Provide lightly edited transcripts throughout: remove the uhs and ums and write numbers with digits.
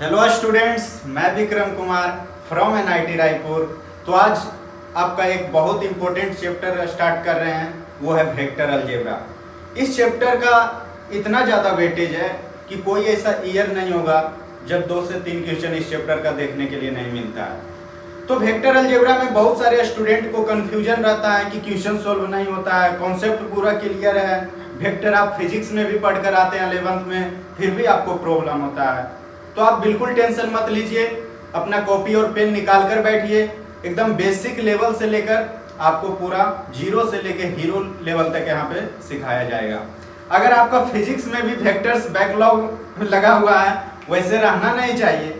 Hello students, मैं Vikram Kumar from NIT Raipur. तो आज आपका एक बहुत इंपॉर्टेंट चैप्टर स्टार्ट कर रहे हैं, वो है वेक्टर अलजेब्रा। इस चैप्टर का इतना ज़्यादा वेटेज है कि कोई ऐसा ईयर नहीं होगा जब 2 से 3 क्वेश्चन इस चैप्टर का देखने के लिए नहीं मिलता है। तो वेक्टर अलजेब्रा में बहुत सारे स्टूडेंट को कन्फ्यूजन रहता है कि क्वेश्चन सोल्व नहीं होता है, कॉन्सेप्ट पूरा क्लियर है। वेक्टर आप फिजिक्स में भी पढ़ कर आते हैं 11th में, फिर भी आपको प्रॉब्लम होता है। तो आप बिल्कुल टेंशन मत लीजिए, अपना कॉपी और पेन निकाल कर बैठिए। एकदम बेसिक लेवल से लेकर आपको पूरा जीरो से लेकर हीरो लेवल तक यहाँ पे सिखाया जाएगा। अगर आपका फिजिक्स में भी वेक्टर्स बैकलॉग लगा हुआ है, वैसे रहना नहीं चाहिए,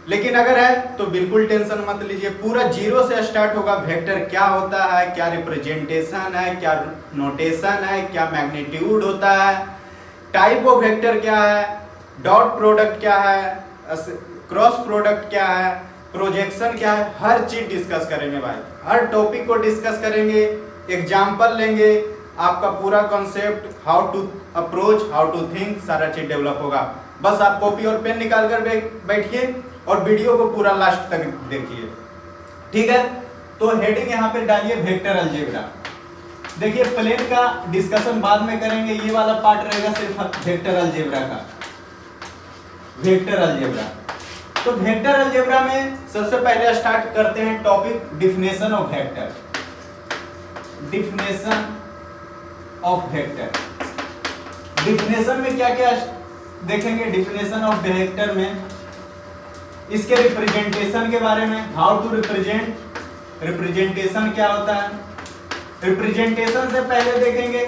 लेकिन अगर है तो बिल्कुल टेंशन मत लीजिए। पूरा जीरो से स्टार्ट होगा। वेक्टर क्या होता है, क्या रिप्रेजेंटेशन है, क्या नोटेशन है, क्या मैग्नीट्यूड होता है, टाइप ऑफ वेक्टर क्या है, डॉट प्रोडक्ट क्या है, क्रॉस प्रोडक्ट क्या है, प्रोजेक्शन क्या है, हर चीज डिस्कस करेंगे भाई। हर टॉपिक को डिस्कस करेंगे, एग्जाम्पल लेंगे, आपका पूरा concept, how to approach, how to think, सारा चीज डेवलप होगा। बस आप कॉपी और पेन निकाल कर बैठिए और वीडियो को पूरा लास्ट तक देखिए, ठीक है। तो हेडिंग यहाँ पे डालिए वेक्टर अलजेब्रा। देखिए प्लेन का डिस्कशन बाद में करेंगे, ये वाला पार्ट रहेगा सिर्फ वेक्टर अलजेब्रा का। वेक्टर अलजेब्रा, तो वेक्टर अलजेब्रा में सबसे पहले स्टार्ट करते हैं topic definition of vector. Definition of vector, definition में क्या क्या देखेंगे। डिफिनेशन ऑफ वेक्टर में इसके रिप्रेजेंटेशन के बारे में, हाउ टू रिप्रेजेंट, रिप्रेजेंटेशन क्या होता है। रिप्रेजेंटेशन से पहले देखेंगे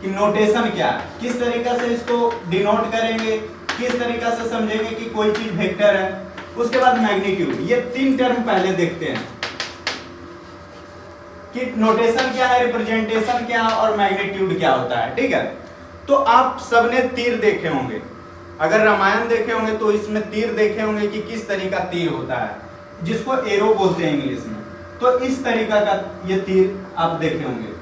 कि नोटेशन क्या है, किस तरीके से इसको डिनोट करेंगे, किस तरीके से समझेंगे कि कोई चीज वेक्टर है। उसके बाद मैग्नीट्यूड, ये 3 टर्म पहले देखते हैं कि नोटेशन क्या है, रिप्रेजेंटेशन क्या है और मैग्नीट्यूड क्या होता है, ठीक है। तो आप सबने तीर देखे होंगे, अगर रामायण देखे होंगे तो इसमें तीर देखे होंगे कि किस तरीका तीर होता है, जिसको एरो बोलते हैं इंग्लिश में। तो इस तरीका का ये तीर आप देखे होंगे।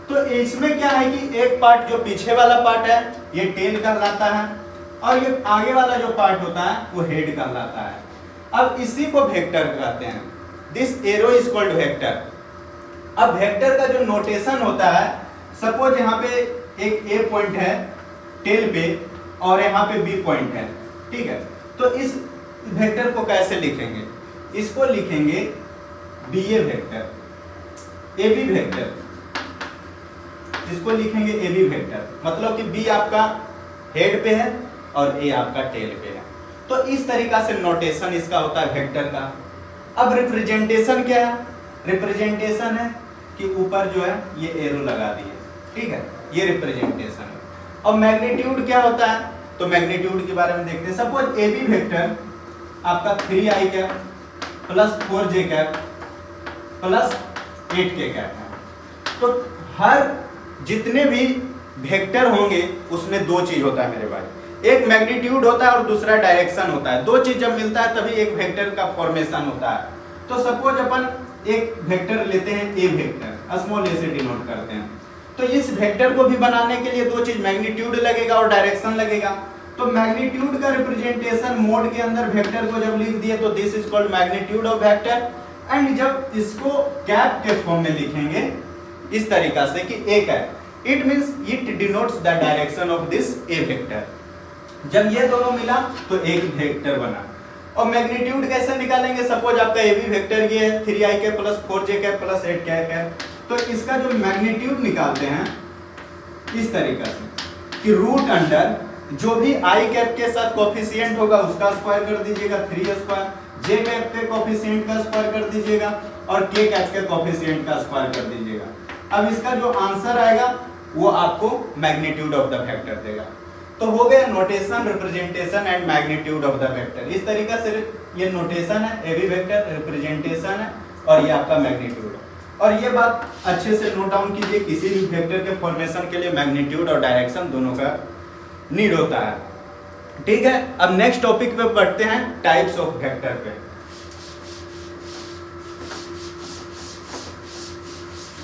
तो इसमें क्या है कि एक पार्ट जो पीछे वाला पार्ट है ये टेल कहलाता है, और ये आगे वाला जो पार्ट होता है वो हेड कहलाता है। अब इसी को वेक्टर कहते हैं। This arrow is called vector. अब वेक्टर का जो नोटेशन होता है, सपोज यहाँ पे एक ए पॉइंट है टेल पे और यहाँ पे बी पॉइंट है, ठीक है। तो इस वेक्टर को कैसे लिखेंगे, इसको लिखेंगे B A vector, A B vector, इसको लिखेंगे ए बी वेक्टर। मतलब कि बी आपका हेड पे है और ए आपका टेल पे है। तो इस तरीका से नोटेशन इसका होता है वेक्टर का। अब रिप्रेजेंटेशन क्या है, रिप्रेजेंटेशन है कि ऊपर जो है ये एरो लगा दिए, ठीक है, ये रिप्रेजेंटेशन है। और मैग्नीट्यूड क्या होता है, तो मैग्नीट्यूड के बारे में देखते हैं। सपोज ए बी वेक्टर आपका 3i cap plus 4j cap plus 8k cap है। तो हर जितने भी वेक्टर होंगे उसमें 2 चीज होता है मेरे भाई, एक मैग्नीट्यूड होता है और दूसरा डायरेक्शन होता है। 2 चीज जब मिलता है तभी एक वेक्टर का फॉर्मेशन होता है। तो सपोज अपन एक वेक्टर लेते हैं ए वेक्टर, स्मॉल ए से डिनोट करते हैं। तो इस वेक्टर को भी बनाने के लिए 2 चीज, मैग्नीट्यूड लगेगा और डायरेक्शन लगेगा। तो मैग्नीट्यूड का रिप्रेजेंटेशन मोड के अंदर वेक्टर को जब लिख दिए तो this is called magnitude of vector. And जब इसको कैप के फॉर्म में लिखेंगे इस तरीका से कि A cap, it means it denotes the direction of this A vector. जब ये दोनों मिला तो एक वेक्टर बना। और मैग्नीट्यूड कैसे निकालेंगे, सपोज आपका ए बी वेक्टर ये है 3i के प्लस 4j के प्लस 8k है। तो इसका जो मैग्नीट्यूड निकालते हैं इस तरीका से कि रूट अंडर जो भी i कैप के साथ कोफिशिएंट होगा उसका स्क्वायर कर दीजिएगा 3 स्क्वायर, j कैप के कोफिशिएंट का स्क्वायर कर दीजिएगा और k कैप के कोफिशिएंट का स्क्वायर कर दीजिएगा। अब इसका जो आंसर आएगा वो आपको मैग्नीट्यूड ऑफ द वेक्टर देगा। तो हो गया notation, representation and magnitude of the vector. इस तरीके से ये नोटेशन है, ए बी वेक्टर, रिप्रेजेंटेशन है और ये आपका मैग्नीट्यूड है। और ये बात अच्छे से नोट डाउन कीजिए, किसी भी वेक्टर के फॉर्मेशन के लिए मैग्नीट्यूड और डायरेक्शन दोनों का नीड होता है, ठीक है। अब नेक्स्ट टॉपिक पे पढ़ते हैं टाइप्स ऑफ वेक्टर पे।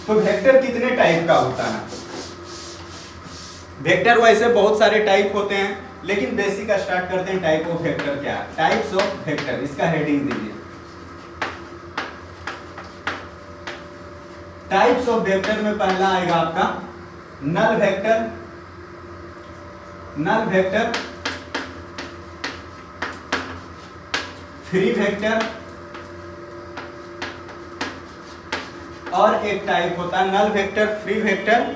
तो वेक्टर कितने टाइप का होता है। वेक्टर वैसे बहुत सारे टाइप होते हैं, लेकिन बेसिक स्टार्ट करते हैं। टाइप ऑफ वेक्टर क्या है, टाइप्स ऑफ वेक्टर, इसका हेडिंग दीजिए। टाइप्स ऑफ वेक्टर में पहला आएगा आपका null vector, null vector, free vector, और एक टाइप होता है नल वेक्टर, फ्री वेक्टर,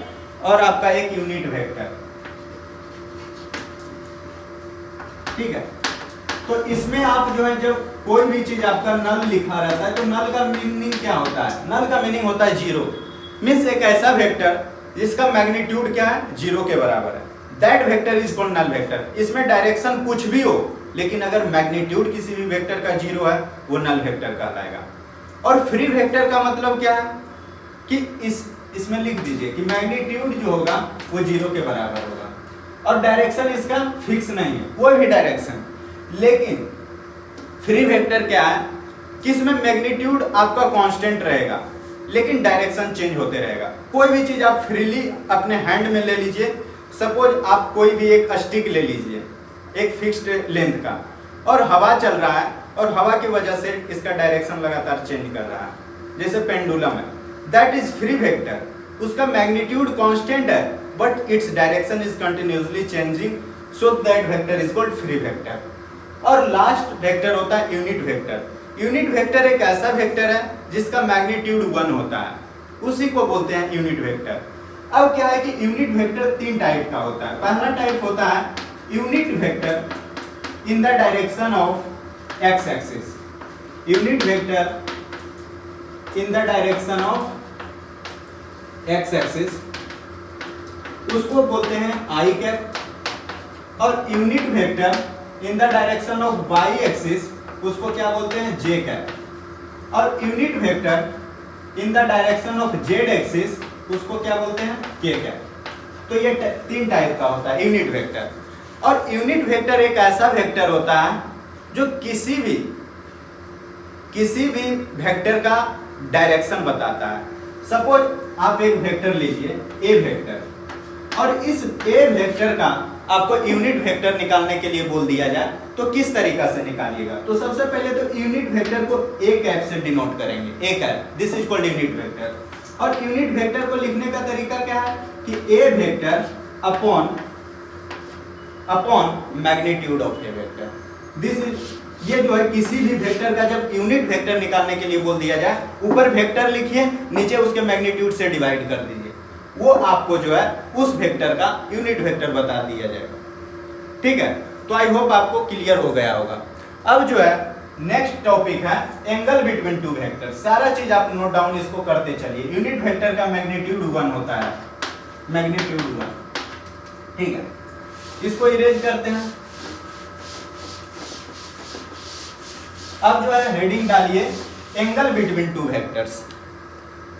और आपका एक यूनिट वेक्टर। ठीक है, तो इसमें आप जो है जब कोई भी चीज आपका नल लिखा रहता है तो नल का मीनिंग क्या होता है, नल का मीनिंग होता है जीरो। मीन्स एक ऐसा वेक्टर जिसका मैग्नीट्यूड क्या है, जीरो के बराबर है, that vector is called null vector. इसमें डायरेक्शन कुछ भी हो लेकिन अगर मैग्नीट्यूड किसी भी वेक्टर का जीरो है वो नल वेक्टर कहलाएगा। और फ्री वेक्टर का मतलब क्या है कि इसमें लिख दीजिए कि मैग्नीट्यूड जो होगा वो जीरो के बराबर होगा और डायरेक्शन इसका फिक्स नहीं है, कोई भी डायरेक्शन। लेकिन फ्री वेक्टर क्या है कि इसमें मैग्नीट्यूड आपका कांस्टेंट रहेगा लेकिन डायरेक्शन चेंज होते रहेगा। कोई भी चीज आप फ्रीली अपने हैंड में ले लीजिए, सपोज आप कोई भी एक स्टिक ले लीजिए एक फिक्स्ड लेंथ का, और हवा चल रहा है और हवा की वजह से इसका डायरेक्शन लगातार चेंज कर रहा है, जैसे पेंडुलम है, दैट इज फ्री वेक्टर। उसका मैग्नीट्यूड कांस्टेंट है but its direction is continuously changing, so that vector is called free vector. और लास्ट वेक्टर होता है यूनिट वेक्टर। यूनिट वेक्टर एक ऐसा वेक्टर है जिसका मैग्नीट्यूड 1 होता है, उसी को बोलते हैं यूनिट वेक्टर। अब क्या है कि यूनिट वेक्टर 3 टाइप का होता है। पहला टाइप होता है unit vector in the direction of X axis, unit vector in the direction of X axis, उसको बोलते हैं आई कैप। और unit vector in the direction of Y axis, उसको क्या बोलते हैं, जे कैप। और unit vector in the direction of Z axis, उसको क्या बोलते हैं, के कैप। तो ये 3 टाइप का होता है यूनिट वेक्टर। और यूनिट वेक्टर एक ऐसा वेक्टर होता है जो किसी भी वेक्टर का डायरेक्शन बताता है। सपोज आप एक वेक्टर लीजिए ए वेक्टर, और इस ए वेक्टर का आपको यूनिट वेक्टर निकालने के लिए बोल दिया जाए तो किस तरीका से निकालिएगा। तो सबसे पहले तो यूनिट वेक्टर को ए कैप से डिनोट करेंगे, A cap, this is called unit vector. और यूनिट वेक्टर को लिखने का तरीका क्या है कि A vector upon magnitude of A vector, this is, ये जो है किसी भी वेक्टर का जब यूनिट वेक्टर निकालने के लिए बोल दिया जाए, ऊपर वेक्टर लिखिए, नीचे उसके मैग्नीट्यूड से डिवाइड कर दीजिए, वो आपको जो है उस वेक्टर का यूनिट वेक्टर बता दिया जाएगा। ठीक है, तो आई होप आपको क्लियर हो गया होगा। अब जो है नेक्स्ट टॉपिक है एंगल बिटवीन 2 वेक्टर। सारा चीज आप नोट डाउन इसको करते चलिए। यूनिट वेक्टर का मैग्नीट्यूड 1 होता है, मैग्नीट्यूड 1। ठीक है, इसको इरेज करते हैं। अब जो है हेडिंग डालिए angle between 2 vectors,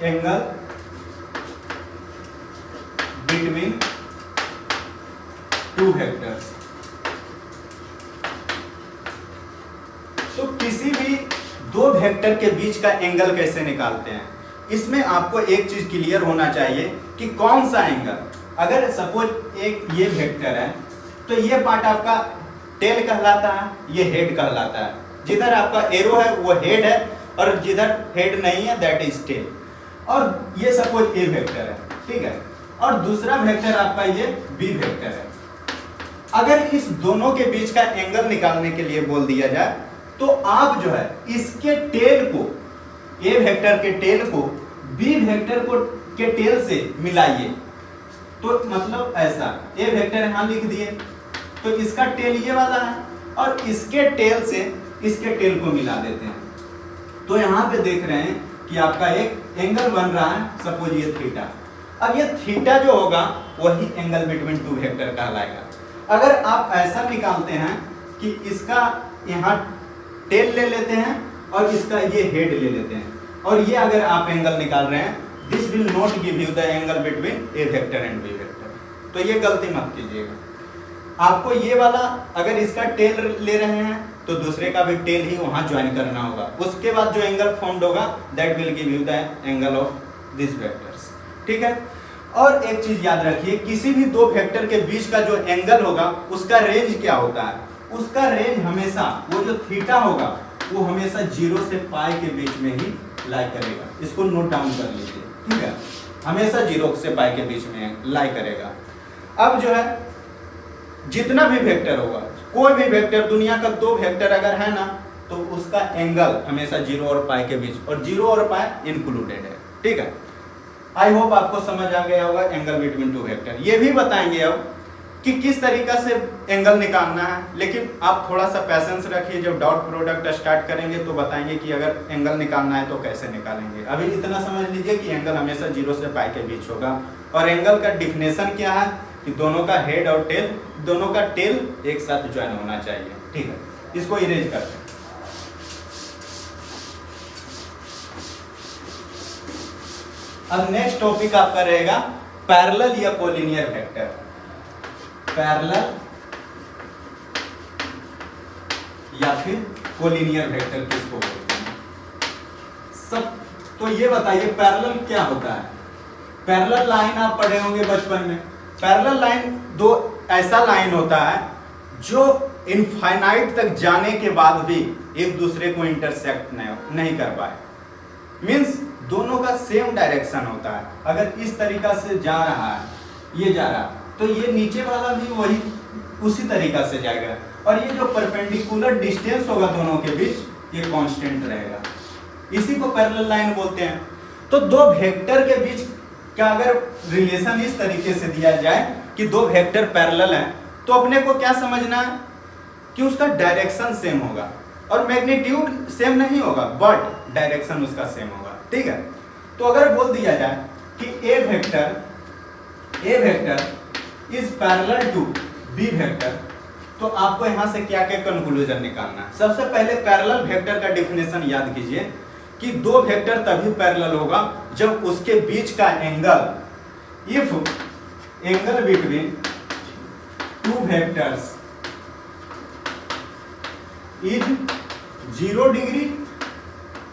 angle between 2 vectors. तो किसी भी 2 वेक्टर के बीच का एंगल कैसे निकालते हैं, इसमें आपको एक चीज क्लियर होना चाहिए कि कौन सा एंगल। अगर सपोज एक ये वेक्टर है तो ये पार्ट आपका टेल कहलाता है, ये हेड कहलाता है। जिधर आपका एरो है वो हेड है और जिधर हेड नहीं है दैट इज टेल। और ये सपोज ए वेक्टर है, ठीक है, और दूसरा वेक्टर आपका ये बी वेक्टर है। अगर इस दोनों के बीच का एंगल निकालने के लिए बोल दिया जाए तो आप जो है इसके टेल को, ए वेक्टर के टेल को बी वेक्टर को के टेल से मिलाइए। तो मतलब ऐसा, ए वेक्टर यहां लिख दिए तो इसका टेल ये वाला है और इसके टेल से इसके टेल को मिला देते हैं। तो यहां पे देख रहे हैं कि आपका एक एंगल बन रहा है, सपोज ये थीटा। अब ये थीटा जो होगा वही एंगल बिटवीन 2 वेक्टर कहलाएगा। अगर आप ऐसा निकालते हैं कि इसका यहाँ टेल ले लेते हैं और इसका ये हेड ले लेते हैं, और ये अगर आप एंगल निकाल रहे हैं, this will not give you the angle between A vector and B vector. तो ये गलती मत कीजिएगा। आपको ये वाला अगर इसका टेल ले रहे हैं तो दूसरे का भी टेल ही वहां ज्वाइन करना होगा। उसके बाद जो एंगल फॉर्म्ड होगा that will give you the angle of this vectors. ठीक है, और एक चीज याद रखिए, किसी भी दो वेक्टर के बीच का जो एंगल होगा उसका रेंज क्या होता है, उसका रेंज हमेशा वो जो थीटा होगा वो हमेशा 0 से पाई के बीच में ही लाई करेगा। इसको नोट डाउन कर लीजिए, ठीक है, हमेशा 0 से पाई के बीच में लाई करेगा। अब जो है जितना भी वेक्टर होगा, कोई भी वेक्टर, दुनिया का दो वेक्टर अगर है ना, तो उसका एंगल हमेशा 0 और पाई के बीच, और 0 और पाई इंक्लूडेड है, ठीक है। आई होप आपको समझ आ गया होगा एंगल बिटवीन टू वेक्टर। ये भी बताएंगे अब कि किस तरीका से एंगल निकालना है, लेकिन आप थोड़ा सा पैसेंस रखिए, जब डॉट प्रोडक्ट स्टार्ट करेंगे तो बताएंगे कि अगर एंगल निकालना है तो कैसे निकालेंगे। अभी इतना समझ लीजिए कि एंगल हमेशा 0 से पाई के बीच होगा, और एंगल का डिफिनेशन क्या है कि दोनों का हेड और टेल, दोनों का टेल एक साथ ज्वाइन होना चाहिए, ठीक है। इसको इरेज करते हैं। अब नेक्स्ट टॉपिक आपका रहेगा पैरेलल या कोलिनियर वेक्टर। पैरेलल या फिर कोलिनियर वेक्टर किसको बोलते हैं सब। तो ये बताइए पैरेलल क्या होता है। पैरेलल लाइन आप पढ़े होंगे बचपन में। पैरेलल लाइन दो ऐसा लाइन होता है जो इनफाइनाइट तक जाने के बाद भी एक दूसरे को इंटरसेक्ट नहीं कर पाए। मींस दोनों का सेम डायरेक्शन होता है। अगर इस तरीका से जा रहा है, ये जा रहा है, तो ये नीचे वाला भी वही उसी तरीका से जाएगा, और ये जो परपेंडिकुलर डिस्टेंस होगा दोनों के बीच, ये कांस्टेंट रहेगा। इसी को पैरेलल लाइन बोलते हैं। तो दो वेक्टर के बीच का अगर रिलेशन इस तरीके से दिया जाए कि दो वेक्टर पैरेलल हैं, तो अपने को क्या समझना है कि उसका डायरेक्शन सेम होगा, और मैग्नीट्यूड सेम नहीं होगा, बट डायरेक्शन उसका सेम होगा, ठीक है। तो अगर बोल दिया जाए कि A vector is parallel to B vector, तो आपको यहां से क्या क्या कंक्लूजन निकालना है। सबसे पहले पैरेलल वेक्टर का डिफिनेशन याद कीजिए कि दो वेक्टर तभी पैरेलल होगा जब उसके बीच का angle, if angle between two vectors is 0 degree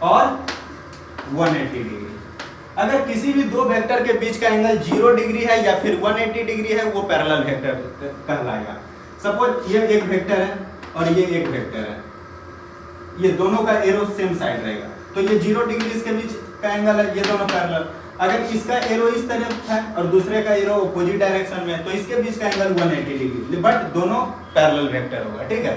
और 180 डिग्री। अगर किसी भी दो वेक्टर के बीच का एंगल 0 डिग्री है या फिर 180 डिग्री है, वो पैरेलल वेक्टर कहलाएगा। सपोज ये एक वेक्टर है और ये एक वेक्टर है, ये दोनों का एरो सेम साइड रहेगा, तो ये 0 डिग्री इसके बीच का एंगल है, ये दोनों पैरेलल। अगर इसका एरो इस तरफ है और दूसरे का एरो अपोजिट डायरेक्शन में है, तो इसके बीच का एंगल 180 डिग्री, बट दोनों पैरेलल वेक्टर होगा, ठीक है।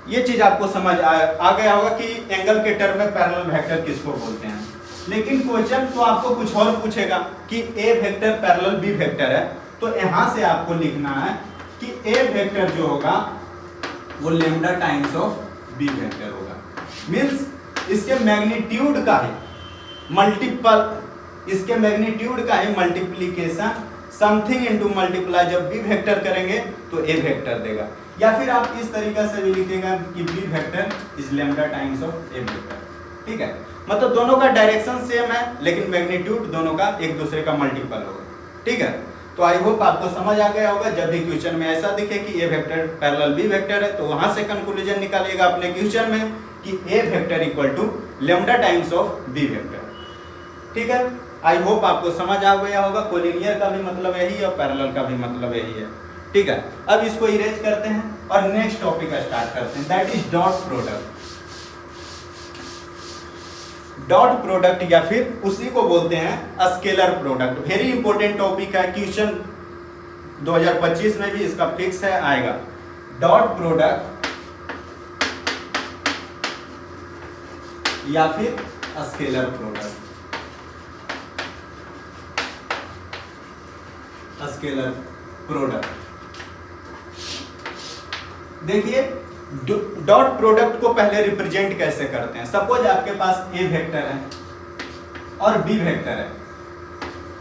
ये चीज आपको समझ आ गया होगा कि एंगल के टर्म में पैरेलल वेक्टर किसको बोलते हैं। लेकिन क्वेश्चन तो आपको कुछ और पूछेगा कि A vector parallel B vector है, तो यहां से आपको लिखना है कि ए वेक्टर जो होगा वो lambda times of B vector होगा। मींस इसके मैग्नीट्यूड का ही मल्टीपल, इसके मैग्नीट्यूड का ही मल्टीप्लिकेशन, समथिंग इनटू मल्टीप्लाई जब बी वेक्टर करेंगे तो ए वेक्टर देगा। या फिर आप इस तरीका से भी लिखेगा कि B vector is lambda times of A vector, ठीक है। मतलब दोनों का डायरेक्शन सेम है, लेकिन मैग्नीट्यूड दोनों का एक दूसरे का मल्टीपल होगा, ठीक है। तो आई होप आपको समझ आ गया होगा। जब भी क्वेश्चन में ऐसा दिखे कि A vector parallel B vector है, तो वहां से कंक्लूजन निकालिएगा अपने क्वेश्चन में कि A vector equal to lambda times of B vector, ठीक है। आई होप आपको समझ आ गया होगा। कोलिनियर का भी मतलब यही है और पैरेलल का भी मतलब यही है, ठीक है। अब इसको इरेज करते हैं और नेक्स्ट टॉपिक स्टार्ट करते हैं, that is dot product. Dot product या फिर उसी को बोलते हैं scalar product. Very important topic है, क्वेश्चन 2025 में भी इसका फिक्स है, आएगा। डॉट प्रोडक्ट या फिर स्केलर प्रोडक्ट, स्केलर प्रोडक्ट। देखिए डॉट प्रोडक्ट को पहले रिप्रेजेंट कैसे करते हैं। सपोज आपके पास ए वेक्टर है और बी वेक्टर है,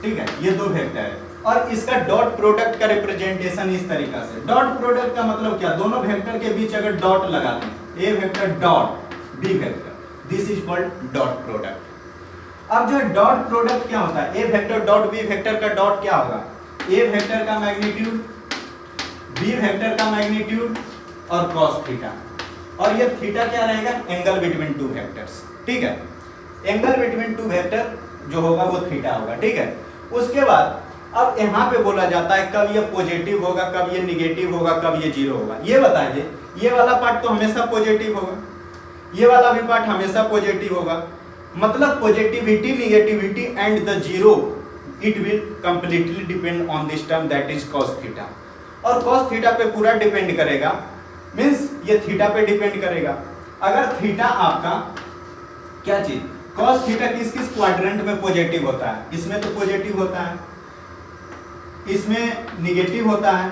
ठीक है, ये दो वेक्टर है, और इसका डॉट प्रोडक्ट का रिप्रेजेंटेशन इस तरीका से। डॉट प्रोडक्ट का मतलब क्या, दोनों वेक्टर के बीच अगर डॉट लगाते हैं, A vector dot B vector, this is called dot product. अब जो डॉट प्रोडक्ट क्या होता है, A vector dot B vector का डॉट क्या होगा, ए वेक्टर का मैग्नीट्यूड, बी वेक्टर का मैग्नीट्यूड और cos थीटा, और ये थीटा क्या रहेगा, एंगल बिटवीन टू वेक्टर्स, ठीक है। एंगल बिटवीन टू वेक्टर जो होगा वो थीटा होगा, ठीक है। उसके बाद अब यहाँ पे बोला जाता है कब ये पॉजिटिव होगा, कब ये निगेटिव होगा, कब ये जीरो होगा। ये बताइए, ये वाला पार्ट तो हमेशा पॉजिटिव होगा, ये वाला भी पार्ट हमेशा पॉजिटिव होगा, मतलब positivity, negativity and the zero it will completely depend on this term that is cos theta. और cos थीटा पे पूरा डिपेंड करेगा, मीन्स ये थीटा पे डिपेंड करेगा। अगर थीटा आपका क्या चीज, cos थीटा किस किस क्वाड्रेंट में पॉजिटिव होता है, इसमें तो पॉजिटिव होता है, इसमें निगेटिव होता है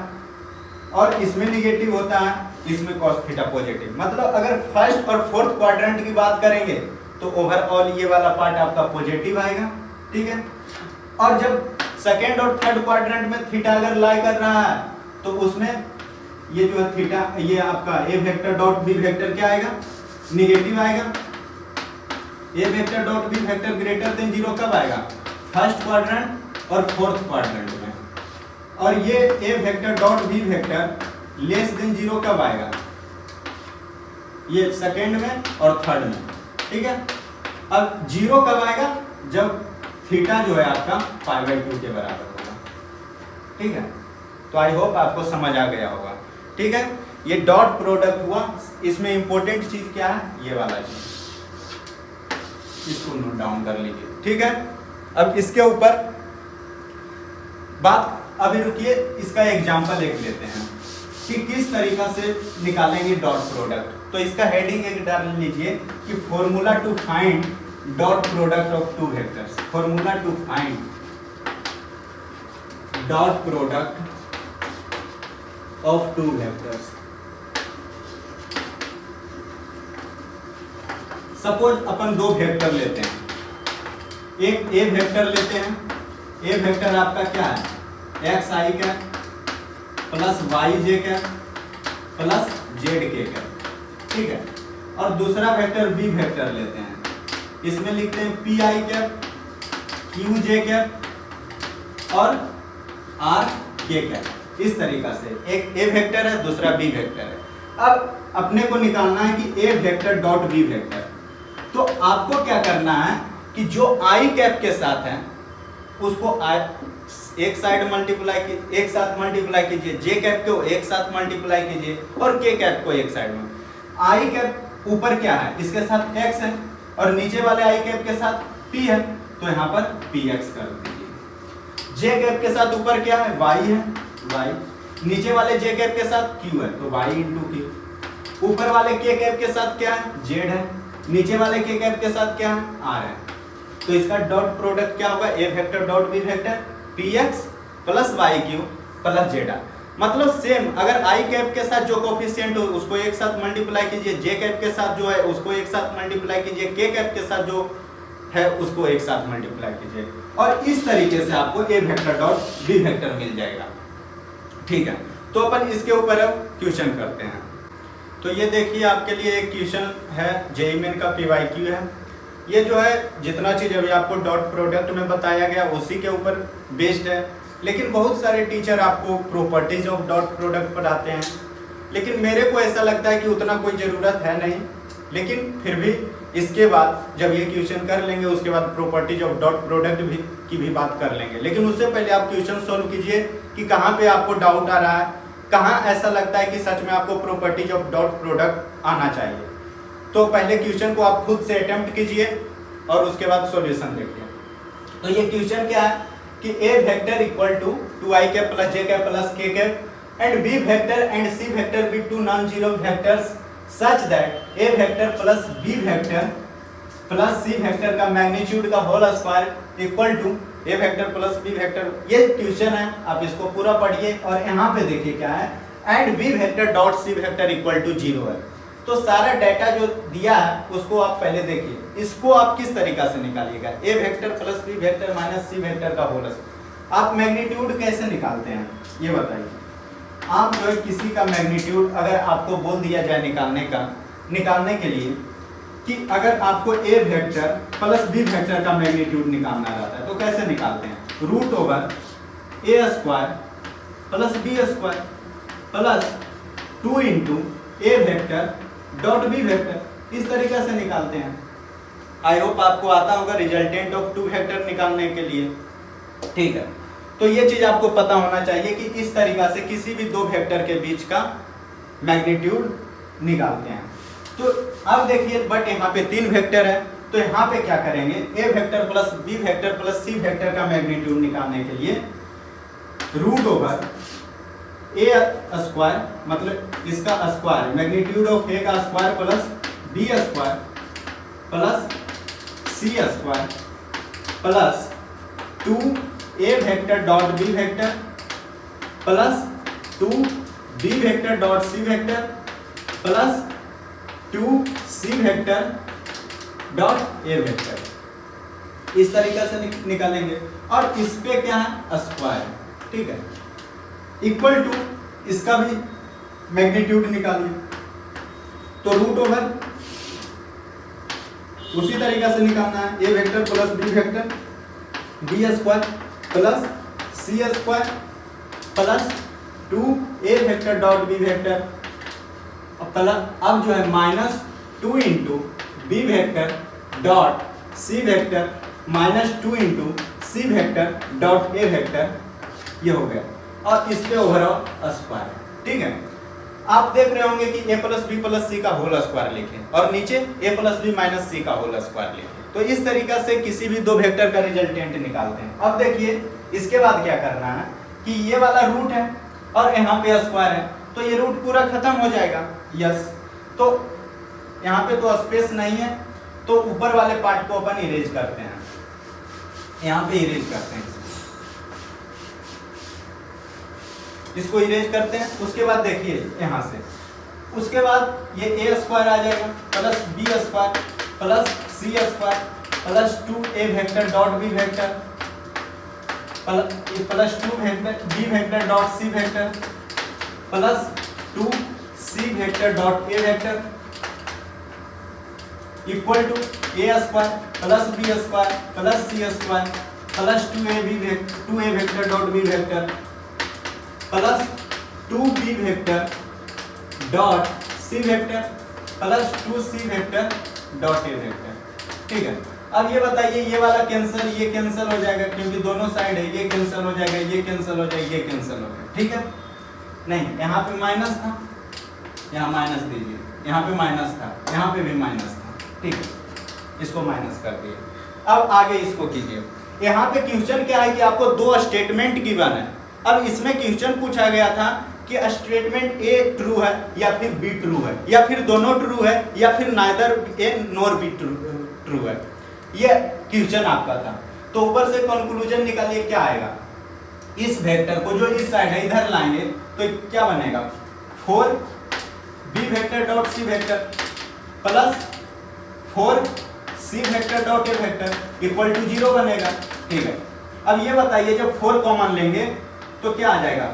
और इसमें निगेटिव होता है, इसमें cos थीटा पॉजिटिव। मतलब अगर फर्स्ट और फोर्थ क्वाड्रेंट की बात करेंगे तो ओवरऑल ये वाला पार्ट आपका पॉजिटिव आएगा, ठीक है। और जब सेकेंड और थर्ड क्वाड्रेंट में थीटा अगर लाई कर रहा है तो उसमें ये जो है थीटा, ये आपका A vector dot B vector क्या आएगा, निगेटिव आएगा। A vector dot B vector greater than zero कब आएगा, फर्स्ट क्वाड्रेंट और फोर्थ क्वाड्रेंट में। और ये A vector dot B vector less than zero कब आएगा, ये सेकेंड में और थर्ड में, ठीक है। अब जीरो कब आएगा, जब थीटा जो है आपका π/2 के बराबर होगा, ठीक है। तो आई होप आपको समझ आ गया होगा, ठीक है। ये डॉट प्रोडक्ट हुआ, इसमें इंपॉर्टेंट चीज क्या है, ये वाला चीज, इसको नोट डाउन कर लीजिए, ठीक है। अब इसके ऊपर बात, अभी रुकिए, इसका एग्जांपल एक लेते हैं कि किस तरीका से निकालेंगे डॉट प्रोडक्ट। तो इसका हेडिंग एक डाल लीजिए कि formula to find dot product of two vectors. Formula to find dot product of two vectors. Suppose अपन दो वेक्टर लेते हैं, एक ए वेक्टर लेते हैं। ए वेक्टर आपका क्या है, एक्स आई का प्लस वाई जे का प्लस जेड के का, ठीक है। और दूसरा वेक्टर बी वेक्टर लेते हैं, इसमें लिखते हैं P I cap, Q J cap और आर के कैप। इस तरीका से एक ए वेक्टर है, दूसरा बी वेक्टर है। अब अपने को निकालना है कि A vector dot B vector. तो आपको क्या करना है कि जो आई कैप के साथ है उसको एक साइड मल्टीप्लाई कीजिए, एक साथ मल्टीप्लाई कीजिए, जे कैप को एक साथ मल्टीप्लाई कीजिए और के कैप को एक साइड में। आई कैप ऊपर क्या है, इसके साथ x है और नीचे वाले आई कैप के साथ p है, तो यहाँ पर px कर दीजिए। जे कैप के साथ ऊपर क्या है, y है, y, नीचे वाले जे कैप के साथ q है, तो y इंटू q। ऊपर वाले के कैप के साथ क्या है, z है, नीचे वाले के कैप के साथ क्या है, r है। तो इसका डॉट प्रोडक्ट क्या होगा, A vector dot B vector px plus Y Q plus Z. मतलब सेम, अगर आई कैप के साथ जो कोफिशिएंट हो उसको एक साथ मल्टीप्लाई कीजिए, जे कैप के साथ जो है उसको एक साथ मल्टीप्लाई कीजिए, के कैप के साथ जो है उसको एक साथ मल्टीप्लाई कीजिए, और इस तरीके से आपको A vector dot B vector मिल जाएगा, ठीक है। तो अपन इसके ऊपर अब क्वेश्चन करते हैं। तो ये देखिए आपके लिए एक क्वेश्चन है, जेईई मेन का PYQ है। ये जो है जितना चीज़ अभी आपको डॉट प्रोडक्ट में बताया गया उसी के ऊपर बेस्ड है, लेकिन बहुत सारे टीचर आपको प्रॉपर्टीज ऑफ डॉट प्रोडक्ट पढ़ाते हैं, लेकिन मेरे को ऐसा लगता है कि उतना कोई ज़रूरत है नहीं। लेकिन फिर भी इसके बाद जब ये क्वेश्चन कर लेंगे उसके बाद प्रॉपर्टीज ऑफ डॉट प्रोडक्ट भी की भी बात कर लेंगे। लेकिन उससे पहले आप क्वेश्चन सॉल्व कीजिए कि कहाँ पे आपको डाउट आ रहा है, कहाँ ऐसा लगता है कि सच में आपको प्रॉपर्टीज ऑफ डॉट प्रोडक्ट आना चाहिए। तो पहले क्वेश्चन को आप खुद से अटेम्प्ट कीजिए और उसके बाद सॉल्यूशन देखिए। तो ये क्वेश्चन क्या है कि A vector equal to 2i cap plus J cap plus K cap and B vector and C vector be two non zero vectors such that A vector plus B vector plus C vector का magnitude का whole square equal to A vector plus B vector. ये question है, आप इसको पूरा पढ़िए और यहाँ पे देखिए क्या है, and B vector dot C vector equal to 0 है। तो सारा डाटा जो दिया है उसको आप पहले देखिए, इसको आप किस तरीका से निकालिएगा, A vector plus B vector minus C vector का होल स्क्वायर। आप मैग्नीट्यूड कैसे निकालते हैं ये बताइए। आप जो है किसी का मैग्नीट्यूड अगर आपको बोल दिया जाए निकालने के लिए कि अगर आपको A vector plus B vector का मैग्नीट्यूड निकालना रहता है तो कैसे निकालते हैं, root over A square plus B square plus 2 into A vector dot B vector, इस तरीके से निकालते हैं। आई होप आपको आता होगा रिजल्टेंट ऑफ टू वेक्टर निकालने के लिए, ठीक है। तो ये चीज आपको पता होना चाहिए कि इस तरीका से किसी भी दो वेक्टर के बीच का मैग्नीट्यूड निकालते हैं। तो अब देखिए बट यहाँ पे 3 वेक्टर है, तो यहाँ पे क्या करेंगे, A vector plus B vector plus C vector का मैग्नीट्यूड निकालने के लिए रूट ओवर ए स्क्वायर, मतलब इसका स्क्वायर, मैग्नीट्यूड ऑफ ए का square plus B square plus C square plus 2 A vector dot B vector plus 2 B vector dot C vector plus 2 C vector dot A vector. इस तरीके से निकालेंगे और इस पे क्या है, स्क्वायर, ठीक है, इक्वल टू इसका भी मैग्नीट्यूड निकालिए, तो रूट ओवर उसी तरीके से निकालना है, A vector plus B vector B square plus C square plus 2 A vector dot B vector plus अब जो है minus 2 into B vector dot C vector minus 2 into C vector dot A vector, ये हो गया, और इस पे overall square, ठीक है। आप देख रहे होंगे कि ए प्लस बी प्लस सी का होल स्क्वायर लिखें और नीचे ए प्लस बी माइनस सी का होल स्क्वायर लिखें। तो इस तरीके से किसी भी दो वेक्टर का रिजल्टेंट निकालते हैं। अब देखिए इसके बाद क्या करना है कि ये वाला रूट है और यहाँ पे स्क्वायर है, तो ये रूट पूरा खत्म हो जाएगा, यस। तो यहाँ पे तो स्पेस नहीं है, तो ऊपर वाले पार्ट को अपन इरेज करते हैं, यहाँ पे इरेज करते हैं, इसको इरेज करते हैं। उसके बाद देखिए यहाँ से, उसके बाद ये ए स्क्वायर आ जाएगा plus B square plus C square plus 2 A vector dot B vector plus 2 vector B vector dot C vector plus 2 C vector dot A vector equal to A square plus B square plus C square plus 2 A vector dot B vector plus 2 B vector dot C vector plus 2 C vector dot A vector, ठीक है। अब ये बताइए, ये वाला cancel, ये cancel हो जाएगा क्योंकि दोनों साइड है, ये कैंसिल हो जाएगा, ये कैंसिल हो जाएगा, ये कैंसिल हो जाएगा, ठीक है। नहीं, यहाँ पे माइनस था, यहाँ माइनस दीजिए, यहाँ पे माइनस था, यहाँ पे भी माइनस था, ठीक है, इसको माइनस कर दिए। अब आगे इसको कीजिए। यहाँ पे क्वेश्चन क्या है कि आपको दो स्टेटमेंट गिवन है। अब इसमें क्वेश्चन पूछा गया था कि स्टेटमेंट ए ट्रू है या फिर बी ट्रू है या फिर दोनों ट्रू है या फिर neither A nor be true है, ये क्वेश्चन आपका था। तो ऊपर से कंक्लूजन निकालिए क्या आएगा। इस वेक्टर को जो इस साइड है इधर लाएंगे तो क्या बनेगा, 4 B vector dot C vector plus 4 C vector dot A vector equal to 0 बनेगा, ठीक है। अब ये बताइए जब 4 कॉमन लेंगे तो क्या आ जाएगा,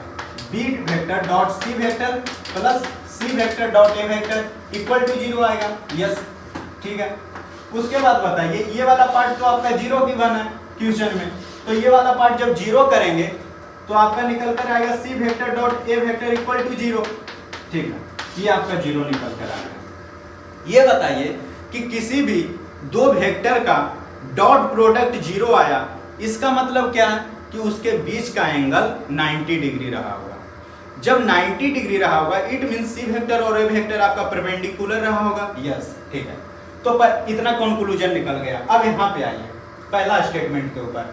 B vector dot C vector plus C vector dot A vector equal to 0 आएगा, यस, ठीक है। उसके बाद बताइए ये वाला पार्ट तो आपका 0 गिवन है क्वेश्चन में, तो ये वाला पार्ट जब 0 करेंगे तो आपका निकल कर आएगा C vector dot A vector equal to 0, ठीक है, ये आपका 0 निकल कर आएगा। ये बताइए कि किसी भी दो वेक्टर का डॉट प्रोडक्ट 0 आया, इसका मतलब क्या है कि उसके बीच का एंगल 90 डिग्री रहा होगा। जब 90 डिग्री रहा होगा इट मींस सी वेक्टर और ए वेक्टर आपका परपेंडिकुलर रहा होगा, यस, ठीक है। तो इतना कंक्लूजन निकल गया। अब यहाँ पे आइए पहला स्टेटमेंट के ऊपर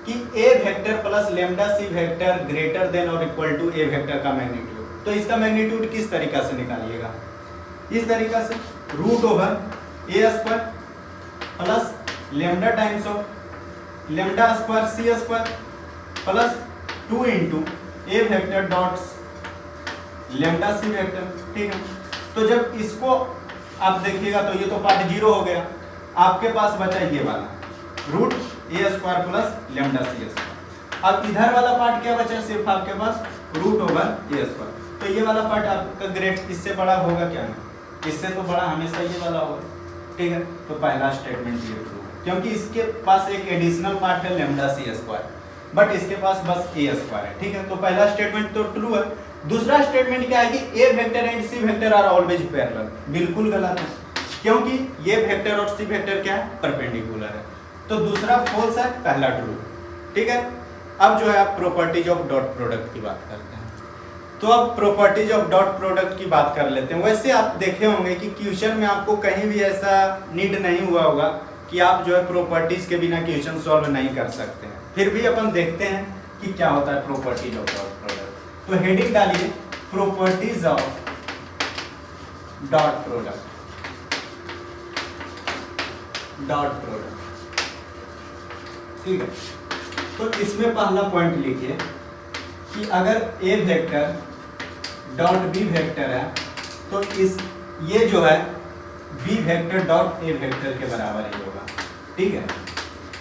कि A vector plus lambda C vector greater then और इक्वल टू ए वेक्टर का मैग्नीट्यूड। तो इसका मैग्नीट्यूड किस तरीका से निकालिएगा, इस तरीका से root over A square plus lambda times of lambda square C square plus 2 into A vector dot lambda C vector, ठीक है। तो जब इसको आप देखिएगा तो ये तो पार्ट 0 हो गया, आपके पास बचा ये वाला रूट ए स्क्वायर प्लस लेमडा सी स्क्वायर। अब इधर वाला पार्ट क्या बचा, सिर्फ आपके पास रूट ओवर ए स्क्वायर। तो ये वाला पार्ट आपका ग्रेट इससे बड़ा होगा क्या, नहीं, इससे तो बड़ा हमेशा ये वाला होगा, ठीक है। तो पहला स्टेटमेंट ये ट्रू है क्योंकि इसके पास एक एडिशनल पार्ट है लेमडा सी स्क्वायर, बट इसके पास बस ए स्क्वायर है, ठीक है। तो पहला स्टेटमेंट तो ट्रू है। दूसरा स्टेटमेंट क्या है कि A vector and C vector are always parallel, बिल्कुल गलत है क्योंकि ये वेक्टर और सी वेक्टर क्या है, परपेंडिकुलर है। तो दूसरा फॉल्स है, पहला ट्रू, ठीक है। अब जो है आप प्रॉपर्टीज ऑफ डॉट प्रोडक्ट की बात करते हैं। तो अब प्रॉपर्टीज ऑफ डॉट प्रोडक्ट की बात कर लेते हैं। वैसे आप देखे होंगे कि क्वेश्चन में आपको कहीं भी ऐसा नीड नहीं हुआ होगा कि आप जो है प्रॉपर्टीज के बिना क्वेश्चन सॉल्व नहीं कर सकते हैं। फिर भी अपन देखते हैं कि क्या होता है प्रॉपर्टीज ऑफ डॉट प्रोडक्ट। तो हेडिंग डालिए properties of dot product. Dot product, ठीक है। तो इसमें पहला पॉइंट लिखिए कि अगर A vector dot B vector है तो इस ये जो है B vector dot A vector के बराबर ही होगा, ठीक है।